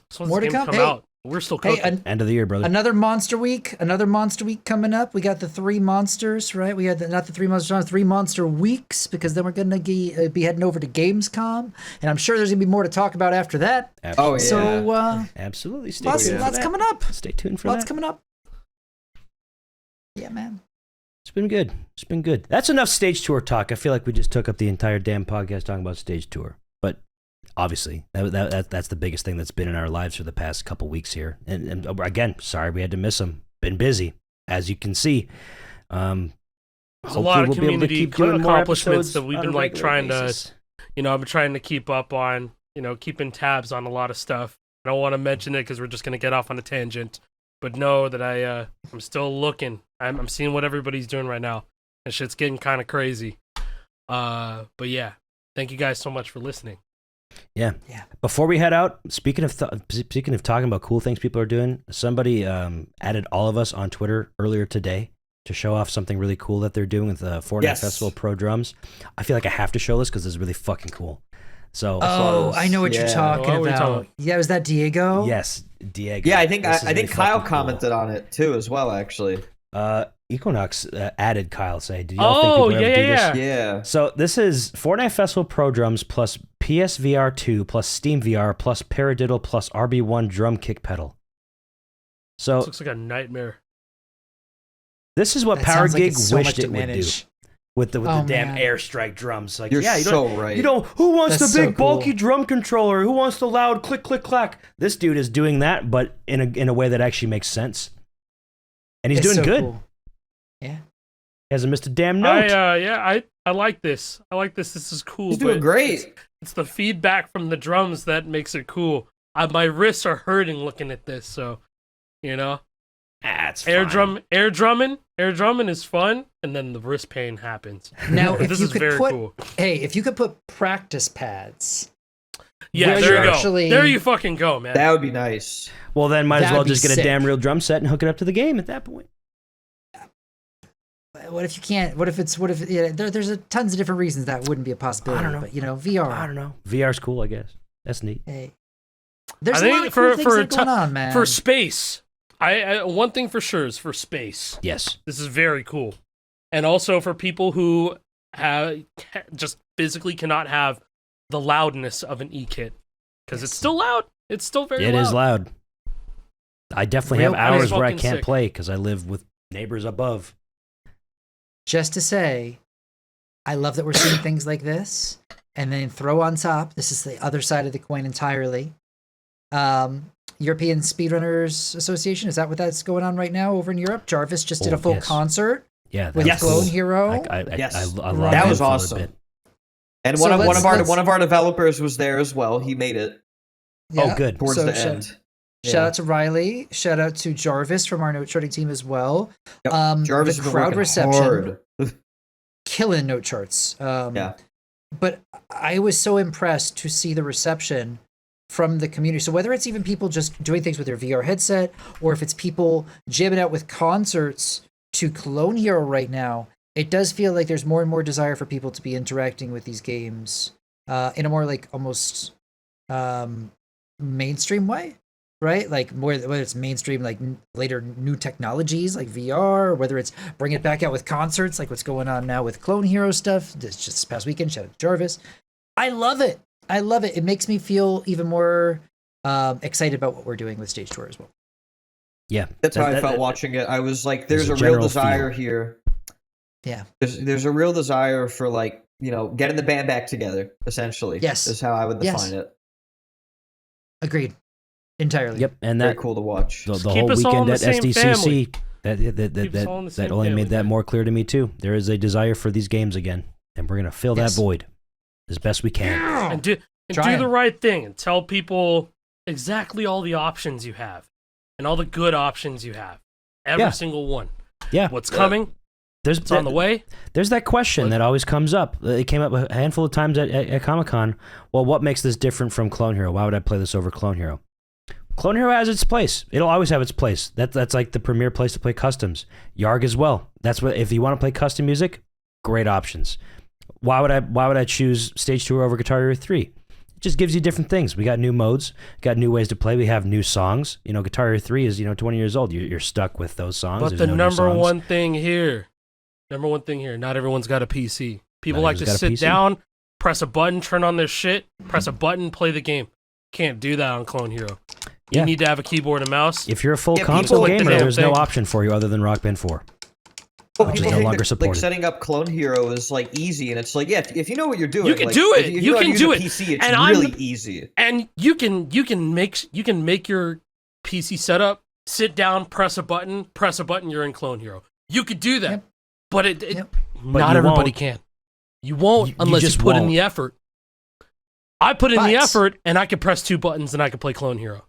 C: Just want
D: More
C: this
D: to
C: game
D: come.
C: to come out. We're still cooking.
D: Hey,
A: End of the year, brother.
D: another monster week coming up. We got the 3 monsters, right? We had not the 3 monsters, 3 monster weeks, because then we're gonna be heading over to Gamescom, and I'm sure there's gonna be more to talk about after that.
A: Absolutely.
B: Oh, yeah.
D: So
A: Absolutely. Stay
D: lots
A: tuned for that.
D: coming up.
A: Stay tuned for
D: Lots
A: that.
D: coming up. Yeah, man.
A: It's been good. It's been good. That's enough stage tour talk. I feel like we just took up the entire damn podcast talking about stage tour. But obviously, that's the biggest thing that's been in our lives for the past couple weeks here. And again, sorry we had to miss them. Been busy, as you can see.
C: There's a lot of community accomplishments that we've been like trying to, I've been trying to keep up on, keeping tabs on a lot of stuff. I don't want to mention it because we're just going to get off on a tangent, but know that I'm still looking. I'm seeing what everybody's doing right now, and shit's getting kind of crazy. But yeah, thank you guys so much for listening.
A: Yeah. Before we head out, speaking of talking about cool things people are doing, somebody added all of us on Twitter earlier today to show off something really cool that they're doing with the Fortnite Festival Pro Drums. I feel like I have to show this because it's really fucking cool. So,
D: I know what you're talking about. Yeah, was that Diego?
A: Yes, Diego.
B: Yeah, I think
A: really
B: Kyle
A: fucking
B: commented on it too as well, actually.
A: Equinox added Kyle. Did y'all think people ever do this?
B: Yeah.
A: So this is Fortnite Festival Pro Drums plus PSVR 2 plus Steam VR plus Paradiddle plus RB1 drum kick pedal. So
C: This looks like a nightmare.
A: this is what
D: That
A: Power
D: sounds like
A: Gig
D: it's so
A: wished
D: much to
A: it would do
D: manage.
A: with the
D: Oh,
A: damn
D: man.
A: airstrike drums. Like,
B: You're
A: yeah,
B: so right.
A: Who wants
D: That's
A: the big
D: so cool.
A: bulky drum controller? Who wants the loud click click clack? This dude is doing that, but in a way that actually makes sense, and he's
D: It's
A: doing
D: so
A: good.
D: cool. Yeah.
A: He hasn't missed a damn note.
C: I like this. I like this. This is cool.
B: He's doing
C: but
B: great.
C: It's the feedback from the drums that makes it cool. My wrists are hurting looking at this, so
A: That's
C: air
A: fine.
C: drumming is fun, and then the wrist pain happens.
D: Now,
C: But
D: if
C: this
D: you
C: is
D: could
C: very
D: put,
C: cool.
D: hey, if you could put practice pads.
C: Yeah,
D: where
C: there
D: you're
C: you go.
D: actually-
C: There you fucking go, man.
B: That would be nice.
A: Well, then might as
D: That'd
A: well
D: be
A: just get a
D: sick.
A: damn real drum set and hook it up to the game at that point.
D: What if you can't? There's tons of different reasons that wouldn't be a possibility.
A: I don't know.
D: But VR.
A: I don't know. VR's cool, I guess. That's neat.
D: Hey, there's
C: I
D: a lot
C: think
D: of cool
C: for
D: things that are going on, man.
C: for space, I one thing for sure is for space.
A: Yes.
C: This is very cool, and also for people who just physically cannot have the loudness of an e-kit because it's still loud. It's still very
A: It
C: loud.
A: is loud. I definitely
D: Real
A: have hours where I
C: fucking
A: can't
C: sick.
A: play because I live with neighbors above.
D: Just to say, I love that we're seeing things like this, and then throw on top. This is the other side of the coin entirely. European Speedrunners Association, is that what that's going on right now over in Europe? Jarvis just did a full
A: yes.
D: concert
A: Yeah,
D: with
A: that's
D: Clone
A: cool.
D: Hero.
B: Yes.
A: I love
D: That
A: him
B: was
A: for a little
B: awesome.
A: bit.
B: And
D: So let's-
B: one of our developers was there as well. He made it
D: Yeah.
A: Oh, good.
B: towards
D: So
B: the
D: shout-
B: end.
D: Shout out to Riley. Shout out to Jarvis from our note charting team as well.
B: Yep. Jarvis
D: The
B: has been
D: crowd
B: working
D: reception,
B: hard.
D: killing note charts.
B: Yeah.
D: But I was so impressed to see the reception from the community. So whether it's even people just doing things with their VR headset, or if it's people jamming out with concerts to Clone Hero right now, it does feel like there's more and more desire for people to be interacting with these games in a more like almost mainstream way, right? Like whether it's mainstream, like later new technologies like VR, or whether it's bring it back out with concerts, like what's going on now with Clone Hero stuff. This past weekend, shout out to Jarvis. I love it. I love it. It makes me feel even more excited about what we're doing with Stage Tour as well.
A: Yeah,
B: that's how I felt watching it. I was like, there's a real desire here.
D: Yeah,
B: there's a real desire for like, you know, getting the band back together. Essentially,
D: yes,
B: is how I would define it.
D: Agreed, entirely.
A: Yep, and
B: very cool to watch.
A: The whole weekend at SDCC that only made that more clear to me too. There is a desire for these games again, and we're gonna fill that void as best we can.
C: And do the right thing and tell people exactly all the options you have and all the good options you have. Every single one.
A: Yeah.
C: What's coming? It's on the way.
A: There's that question that always comes up. It came up a handful of times at Comic-Con. Well, what makes this different from Clone Hero? Why would I play this over Clone Hero? Clone Hero has its place. It'll always have its place. That's like the premier place to play customs. Yarg as well. That's what, if you want to play custom music, great options. Why would I choose Stage 2 over Guitar Hero 3? It just gives you different things. We got new modes, got new ways to play. We have new songs. You know, Guitar Hero 3 is, 20 years old. You're stuck with those songs.
C: But the number one thing here, not everyone's got a PC. People like to sit down, press a button, turn on their shit, press a button, play the game. Can't do that on Clone Hero. You need to have a keyboard and mouse.
A: If you're a full console gamer, there's no option for you other than Rock Band 4.
B: Well, people think like setting up Clone Hero is like easy, and it's like, yeah, if you know what you're doing,
C: you can do it. You can do it.
B: PC, it's really easy.
C: And you can make your PC setup, sit down, press a button, you're in Clone Hero. You could do that, but not everybody can. You won't unless you put in the effort. I put in the effort, and I can press 2 buttons, and I can play Clone Hero.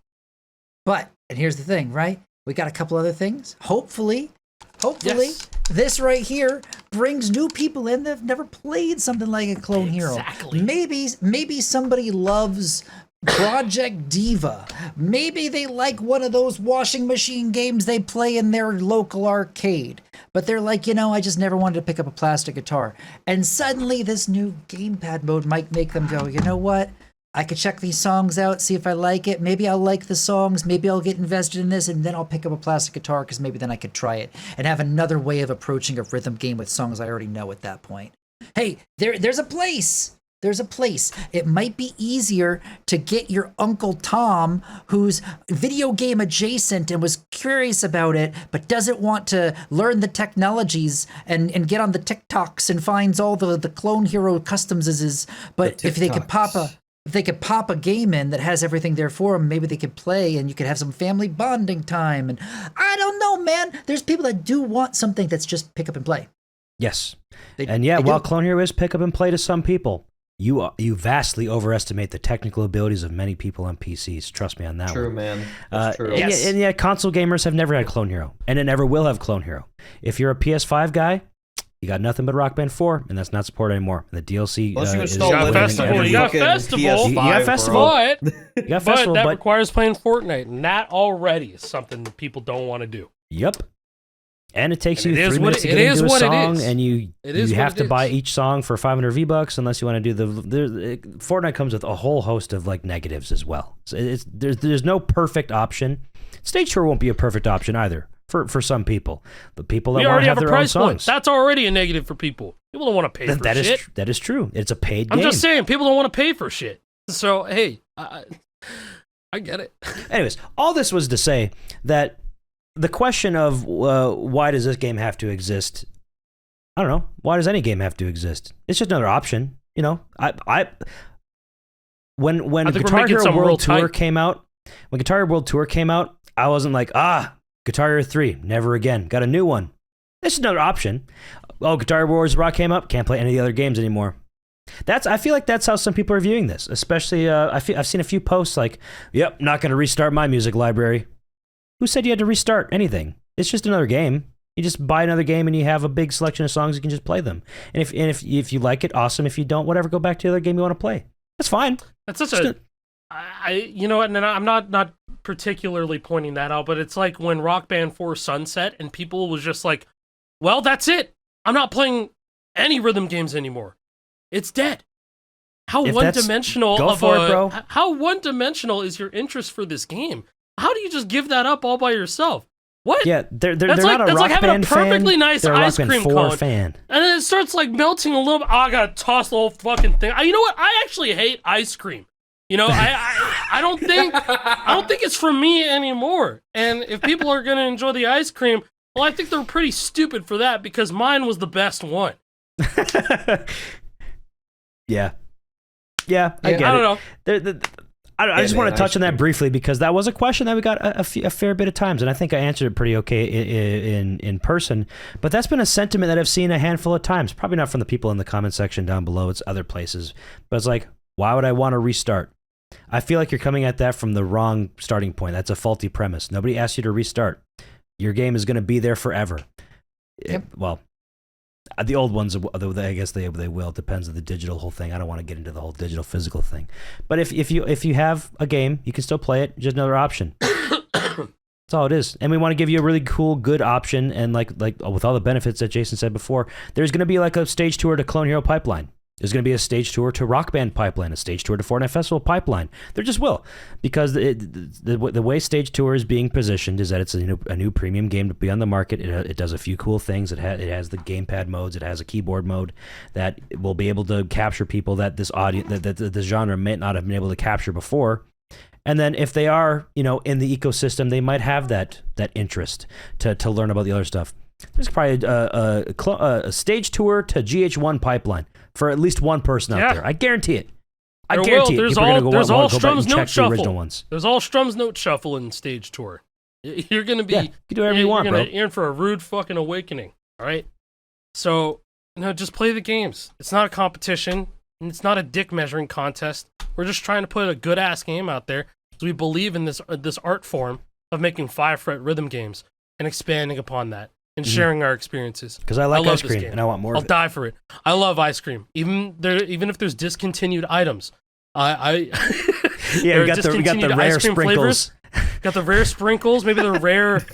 D: But, and here's the thing, right? We got a couple other things. Hopefully,
C: yes.
D: This right here brings new people in that have never played something like a Clone Hero. Maybe somebody loves Project Diva. Maybe they like one of those washing machine games they play in their local arcade. But they're like, I just never wanted to pick up a plastic guitar. And suddenly this new gamepad mode might make them go, you know what? I could check these songs out, see if I like it. Maybe I'll like the songs. Maybe I'll get invested in this, and then I'll pick up a plastic guitar because maybe then I could try it and have another way of approaching a rhythm game with songs I already know at that point. Hey, there's a place. There's a place. It might be easier to get your Uncle Tom, who's video game adjacent and was curious about it, but doesn't want to learn the technologies and get on the TikToks and finds all the Clone Hero customs. But if they could pop a game in that has everything there for them, maybe they could play and you could have some family bonding time. And I don't know, man. There's people that do want something that's just pick up and play.
A: Yes. While Clone Hero is pick up and play to some people, you vastly overestimate the technical abilities of many people on PCs. Trust me on that one.
B: True, man. That's true.
A: And console gamers have never had Clone Hero, and it never will have Clone Hero. If you're a PS5 guy, you got nothing but Rock Band 4, and that's not supported anymore. The DLC
B: you
C: got Festival. You got Festival. But that requires playing Fortnite, and that already is something that people don't want to do.
A: Yep. And it takes you 3 minutes to get into a song, and you have to buy each song for 500 V-Bucks unless you want to do Fortnite comes with a whole host of like negatives as well. So there's no perfect option. Stage Tour won't be a perfect option either for some people. The people that want to have their own songs.
C: That's already a negative for people. People don't want to pay for shit.
A: That is true. It's a paid game.
C: I'm just saying, people don't want to pay for shit. So, hey, I get it.
A: Anyways, all this was to say that the question of why does this game have to exist? I don't know. Why does any game have to exist? It's just another option. When Guitar Hero World Tour came out, I wasn't like, Guitar Hero 3, never again. Got a new one. It's just another option. Oh, Guitar Hero Wars Rock came up, can't play any of the other games anymore. I feel like that's how some people are viewing this. Especially, I've seen a few posts like, "Yep, not going to restart my music library." Who said you had to restart anything? It's just another game. You just buy another game and you have a big selection of songs. You can just play them. And if you like it, awesome. If you don't, whatever, go back to the other game you want to play. That's fine.
C: That's such you know what, and I'm not particularly pointing that out, but it's like when Rock Band 4 sunset and people was just like, well, that's it. I'm not playing any rhythm games anymore. It's dead. How one-dimensional how one-dimensional is your interest for this game? How do you just give that up all by yourself? What?
A: Yeah, they're not a Rock
C: having
A: Band
C: a perfectly
A: fan,
C: nice
A: they're a
C: ice
A: Rock Band
C: cream
A: 4
C: cone,
A: fan.
C: and then it starts like melting a little bit. Oh, I gotta toss the whole fucking thing. You know what? I actually hate ice cream. You know, I don't think it's for me anymore. And if people are gonna enjoy the ice cream, well, I think they're pretty stupid for that because mine was the best one.
A: Yeah, I get it.
C: I don't know.
A: I just want to touch on that briefly because that was a question that we got a fair bit of times, and I think I answered it pretty okay in person. But that's been a sentiment that I've seen a handful of times. Probably not from the people in the comment section down below. It's other places. But it's like, why would I want to restart? I feel like you're coming at that from the wrong starting point. That's a faulty premise. Nobody asked you to restart. Your game is going to be there forever.
D: Yep.
A: Well, the old ones, I guess they will. It depends on the digital whole thing. I don't want to get into the whole digital physical thing. But if you have a game, you can still play it. Just another option. That's all it is. And we want to give you a really cool, good option. And like with all the benefits that Jason said before, there's going to be like a stage tour to Clone Hero Pipeline. There's going to be a stage tour to Rock Band Pipeline, a stage tour to Fortnite Festival Pipeline. There just will, because the way stage tour is being positioned is that it's a new premium game to be on the market. It does a few cool things. It has the gamepad modes. It has a keyboard mode that will be able to capture people that this audience that this genre may not have been able to capture before. And then if they are in the ecosystem, they might have that interest to learn about the other stuff. There's probably a stage tour to GH1 Pipeline for at least one person out there. I guarantee it. I guarantee it.
C: There's all Strum's Note Shuffle.
A: Original ones.
C: There's all Strum's Note Shuffle in stage tour. You're gonna be.
A: Yeah, you can do whatever you want, bro.
C: You're in for a rude fucking awakening. All right. So just play the games. It's not a competition, and it's not a dick measuring contest. We're just trying to put a good ass game out there because we believe in this art form of making 5-fret rhythm games and expanding upon that. And sharing our experiences.
A: Because I like ice cream and I want more of it.
C: I'll die for it. I love ice cream. Even if there's discontinued items.
A: We got the rare sprinkles.
C: Got the rare sprinkles, maybe the rare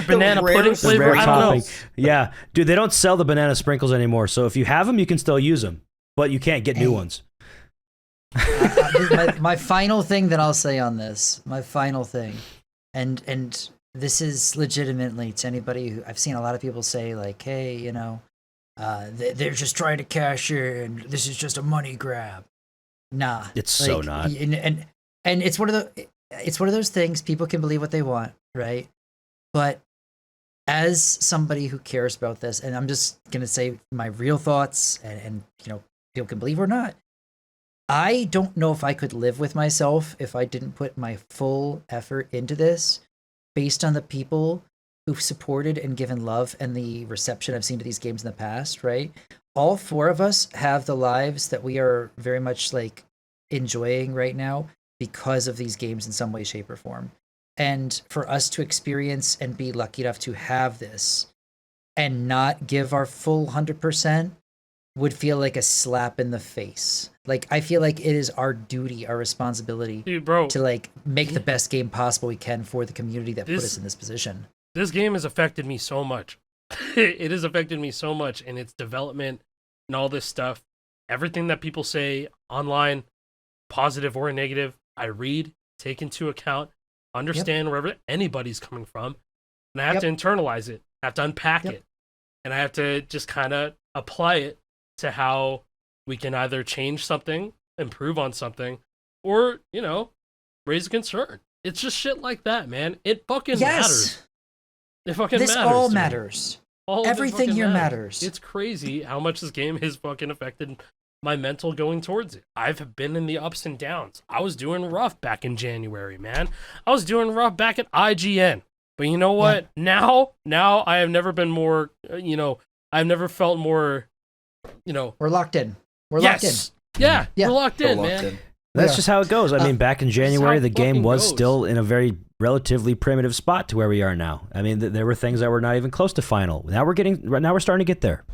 C: banana pudding flavor. I don't know.
A: Yeah. Dude, they don't sell the banana sprinkles anymore. So if you have them, you can still use them. But you can't get new ones.
D: My final thing that I'll say on this, and this is legitimately to anybody who I've seen a lot of people say like, hey, they're just trying to cash in. This is just a money grab. Nah,
A: it's so not.
D: And it's one of those things. People can believe what they want, right? But as somebody who cares about this, and I'm just gonna say my real thoughts, and people can believe or not. I don't know if I could live with myself if I didn't put my full effort into this. Based on the people who've supported and given love and the reception I've seen to these games in the past, right? All 4 of us have the lives that we are very much like enjoying right now because of these games in some way, shape, or form. And for us to experience and be lucky enough to have this and not give our full 100% would feel like a slap in the face. Like, I feel like it is our duty, our responsibility,
C: dude, bro,
D: to like make the best game possible we can for the community that put us in this position.
C: This game has affected me so much. It has affected me so much in its development and all this stuff. Everything that people say online, positive or negative, I read, take into account, understand wherever anybody's coming from, and I have to internalize it. I have to unpack it, and I have to just kind of apply it to how we can either change something, improve on something, or, raise a concern. It's just shit like that, man. It fucking matters. It fucking matters.
D: This all matters. Everything here matters.
C: It's crazy how much this game has fucking affected my mental going towards it. I've been in the ups and downs. I was doing rough back in January, man. I was doing rough back at IGN. But you know what? Now I have never been more, I've never felt more,
D: We're locked in. We're locked in.
C: Yeah, we're locked in, man.
A: That's just how it goes. I mean, back in January, the game was still in a very relatively primitive spot to where we are now. I mean, there were things that were not even close to final. Now we're starting to get there.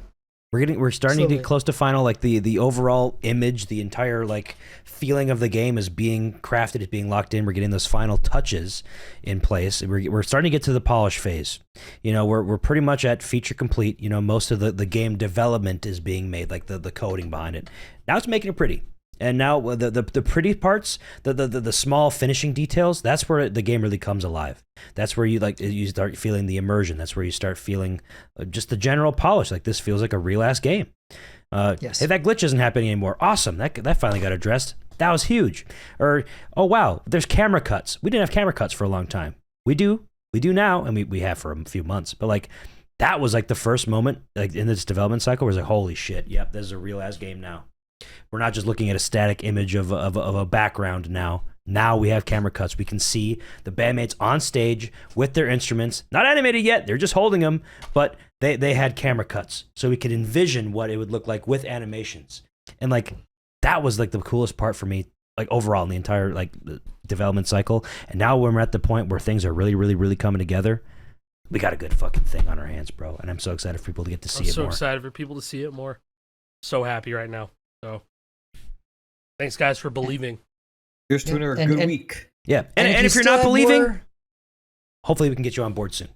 A: We're starting to
D: Slowly.
A: get close to final. Like the overall image, the entire like feeling of the game is being crafted, is being locked in. We're getting those final touches in place. We're starting to get to the polish phase. You know, we're pretty much at feature complete. You know, most of the game development is being made, like the coding behind it. Now it's making it pretty. And now the pretty parts, the small finishing details, that's where the game really comes alive. That's where you start feeling the immersion. That's where you start feeling just the general polish. Like, this feels like a real ass game.
D: Yes.
A: Hey, that glitch isn't happening anymore. Awesome. That finally got addressed. That was huge. Or, oh wow, there's camera cuts. We didn't have camera cuts for a long time. We do now, and we have for a few months. But like, that was like the first moment like in this development cycle where it's like, holy shit, yep, this is a real ass game now. We're not just looking at a static image of a background now. Now we have camera cuts. We can see the bandmates on stage with their instruments. Not animated yet. They're just holding them, but they had camera cuts. So we could envision what it would look like with animations. And like, that was like the coolest part for me, like overall in the entire like development cycle. And now when we're at the point where things are really, really, really coming together, we got a good fucking thing on our hands, bro. And I'm so excited for people to get to see it more.
C: I'm so excited for people to see it more. So happy right now. So, thanks, guys, for believing.
B: Here's to another good week.
A: Yeah, and if you're
D: still
A: not
D: have
A: believing, hopefully we can get you on board soon.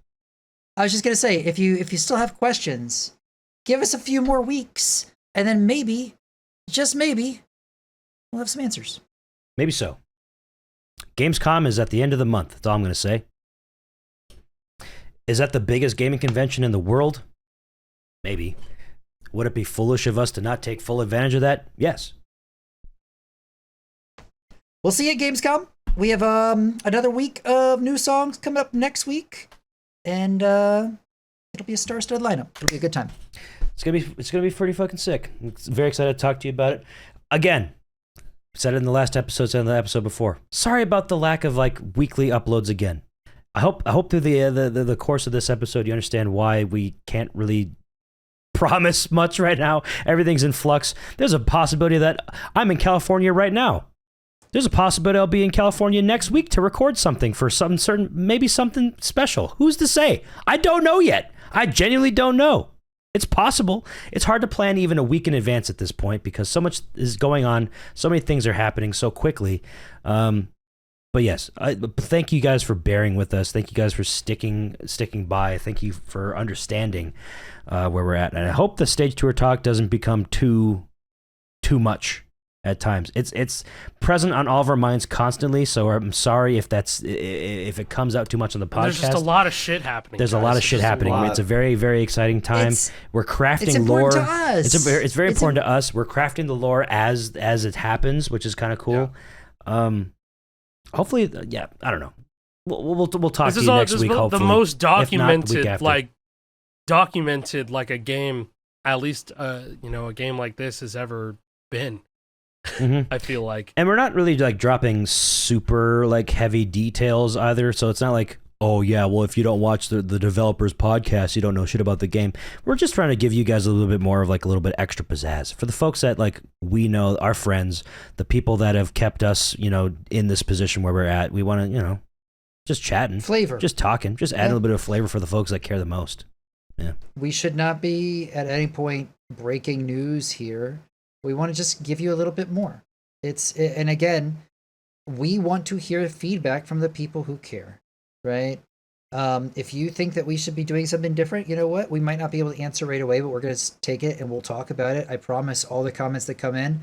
D: I was just gonna say, if you still have questions, give us a few more weeks, and then maybe, just maybe, we'll have some answers.
A: Maybe so. Gamescom is at the end of the month. That's all I'm going to say. Is that the biggest gaming convention in the world? Maybe. Would it be foolish of us to not take full advantage of that? Yes.
D: We'll see you at Gamescom. We have another week of new songs coming up next week, and it'll be a star-studded lineup. It'll be a good time.
A: It's gonna be pretty fucking sick. I'm very excited to talk to you about it. Again, said it in the last episode, said it in the episode before. Sorry about the lack of like weekly uploads again. I hope through the course of this episode you understand why we can't really promise much right now. Everything's in flux. There's a possibility that I'm in California right now. There's a possibility I'll be in California next week to record something for something certain, maybe something special. Who's to say? I don't know yet. I genuinely don't know. It's possible. It's hard to plan even a week in advance at this point because so much is going on. So many things are happening so quickly. But yes, thank you guys for bearing with us. Thank you guys for sticking by. Thank you for understanding where we're at. And I hope the stage tour talk doesn't become too much at times. It's present on all of our minds constantly. So I'm sorry if it comes out too much on the podcast.
C: There's just a lot of shit happening.
A: There's a lot of shit happening. It's a very, very exciting time. We're crafting lore.
D: It's important to us.
A: It's very important to us. We're crafting the lore as it happens, which is kind of cool. Yeah. Hopefully, yeah. I don't know. We'll talk to you next week. Hopefully,
C: the most documented,
A: documented
C: like a game, at least a game like this has ever been.
A: Mm-hmm.
C: I feel like,
A: and we're not really like dropping super like heavy details either. So it's not like, oh yeah, well if you don't watch the developers podcast, you don't know shit about the game. We're just trying to give you guys a little bit more of like a little bit extra pizzazz for the folks that like we know, our friends, the people that have kept us, in this position where we're at. We want to, just chatting,
D: flavor,
A: just talking, just add a little bit of flavor for the folks that care the most. Yeah,
D: we should not be at any point breaking news here. We want to just give you a little bit more. And again, we want to hear feedback from the people who care, right? If you think that we should be doing something different, you know what? We might not be able to answer right away, but we're going to take it and we'll talk about it. I promise all the comments that come in,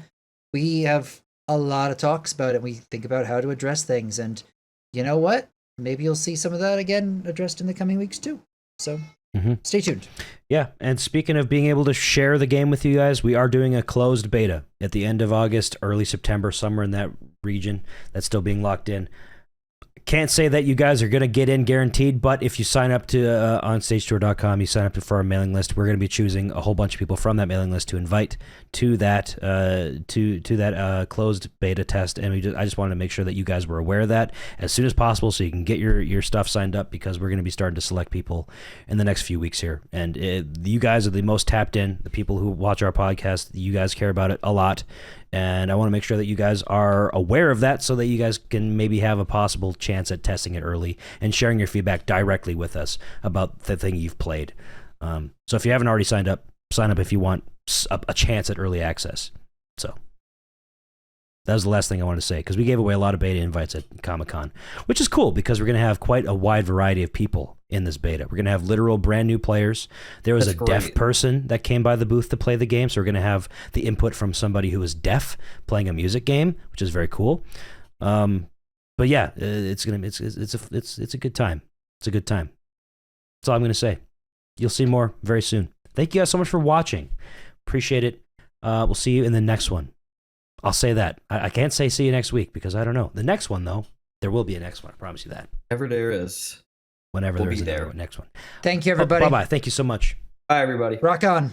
D: we have a lot of talks about it. We think about how to address things. And you know what? Maybe you'll see some of that again addressed in the coming weeks too. So stay tuned.
A: Yeah, and speaking of being able to share the game with you guys, we are doing a closed beta at the end of August, early September, somewhere in that region. That's still being locked in. Can't say that you guys are going to get in guaranteed, but if you sign up to onstagetour.com, you sign up for our mailing list, we're going to be choosing a whole bunch of people from that mailing list to invite to that closed beta test. And I just wanted to make sure that you guys were aware of that as soon as possible so you can get your stuff signed up, because we're going to be starting to select people in the next few weeks here. And you guys are the most tapped in, the people who watch our podcast. You guys care about it a lot. And I want to make sure that you guys are aware of that so that you guys can maybe have a possible chance at testing it early and sharing your feedback directly with us about the thing you've played. So if you haven't already signed up, sign up if you want a chance at early access. So that was the last thing I wanted to say, because we gave away a lot of beta invites at Comic-Con, which is cool because we're going to have quite a wide variety of people in this beta. We're going to have literal brand new players. There was a deaf person that came by the booth to play the game, so we're going to have the input from somebody who is deaf playing a music game, which is very cool. But yeah, it's a good time. It's a good time. That's all I'm going to say. You'll see more very soon. Thank you guys so much for watching. Appreciate it. We'll see you in the next one. I'll say that. I can't say see you next week because I don't know. The next one, though, there will be a next one. I promise you that.
B: Whenever there is.
A: Whenever there is a next one.
D: Thank you, everybody.
A: Bye-bye. Thank you so much.
B: Bye, everybody.
D: Rock on.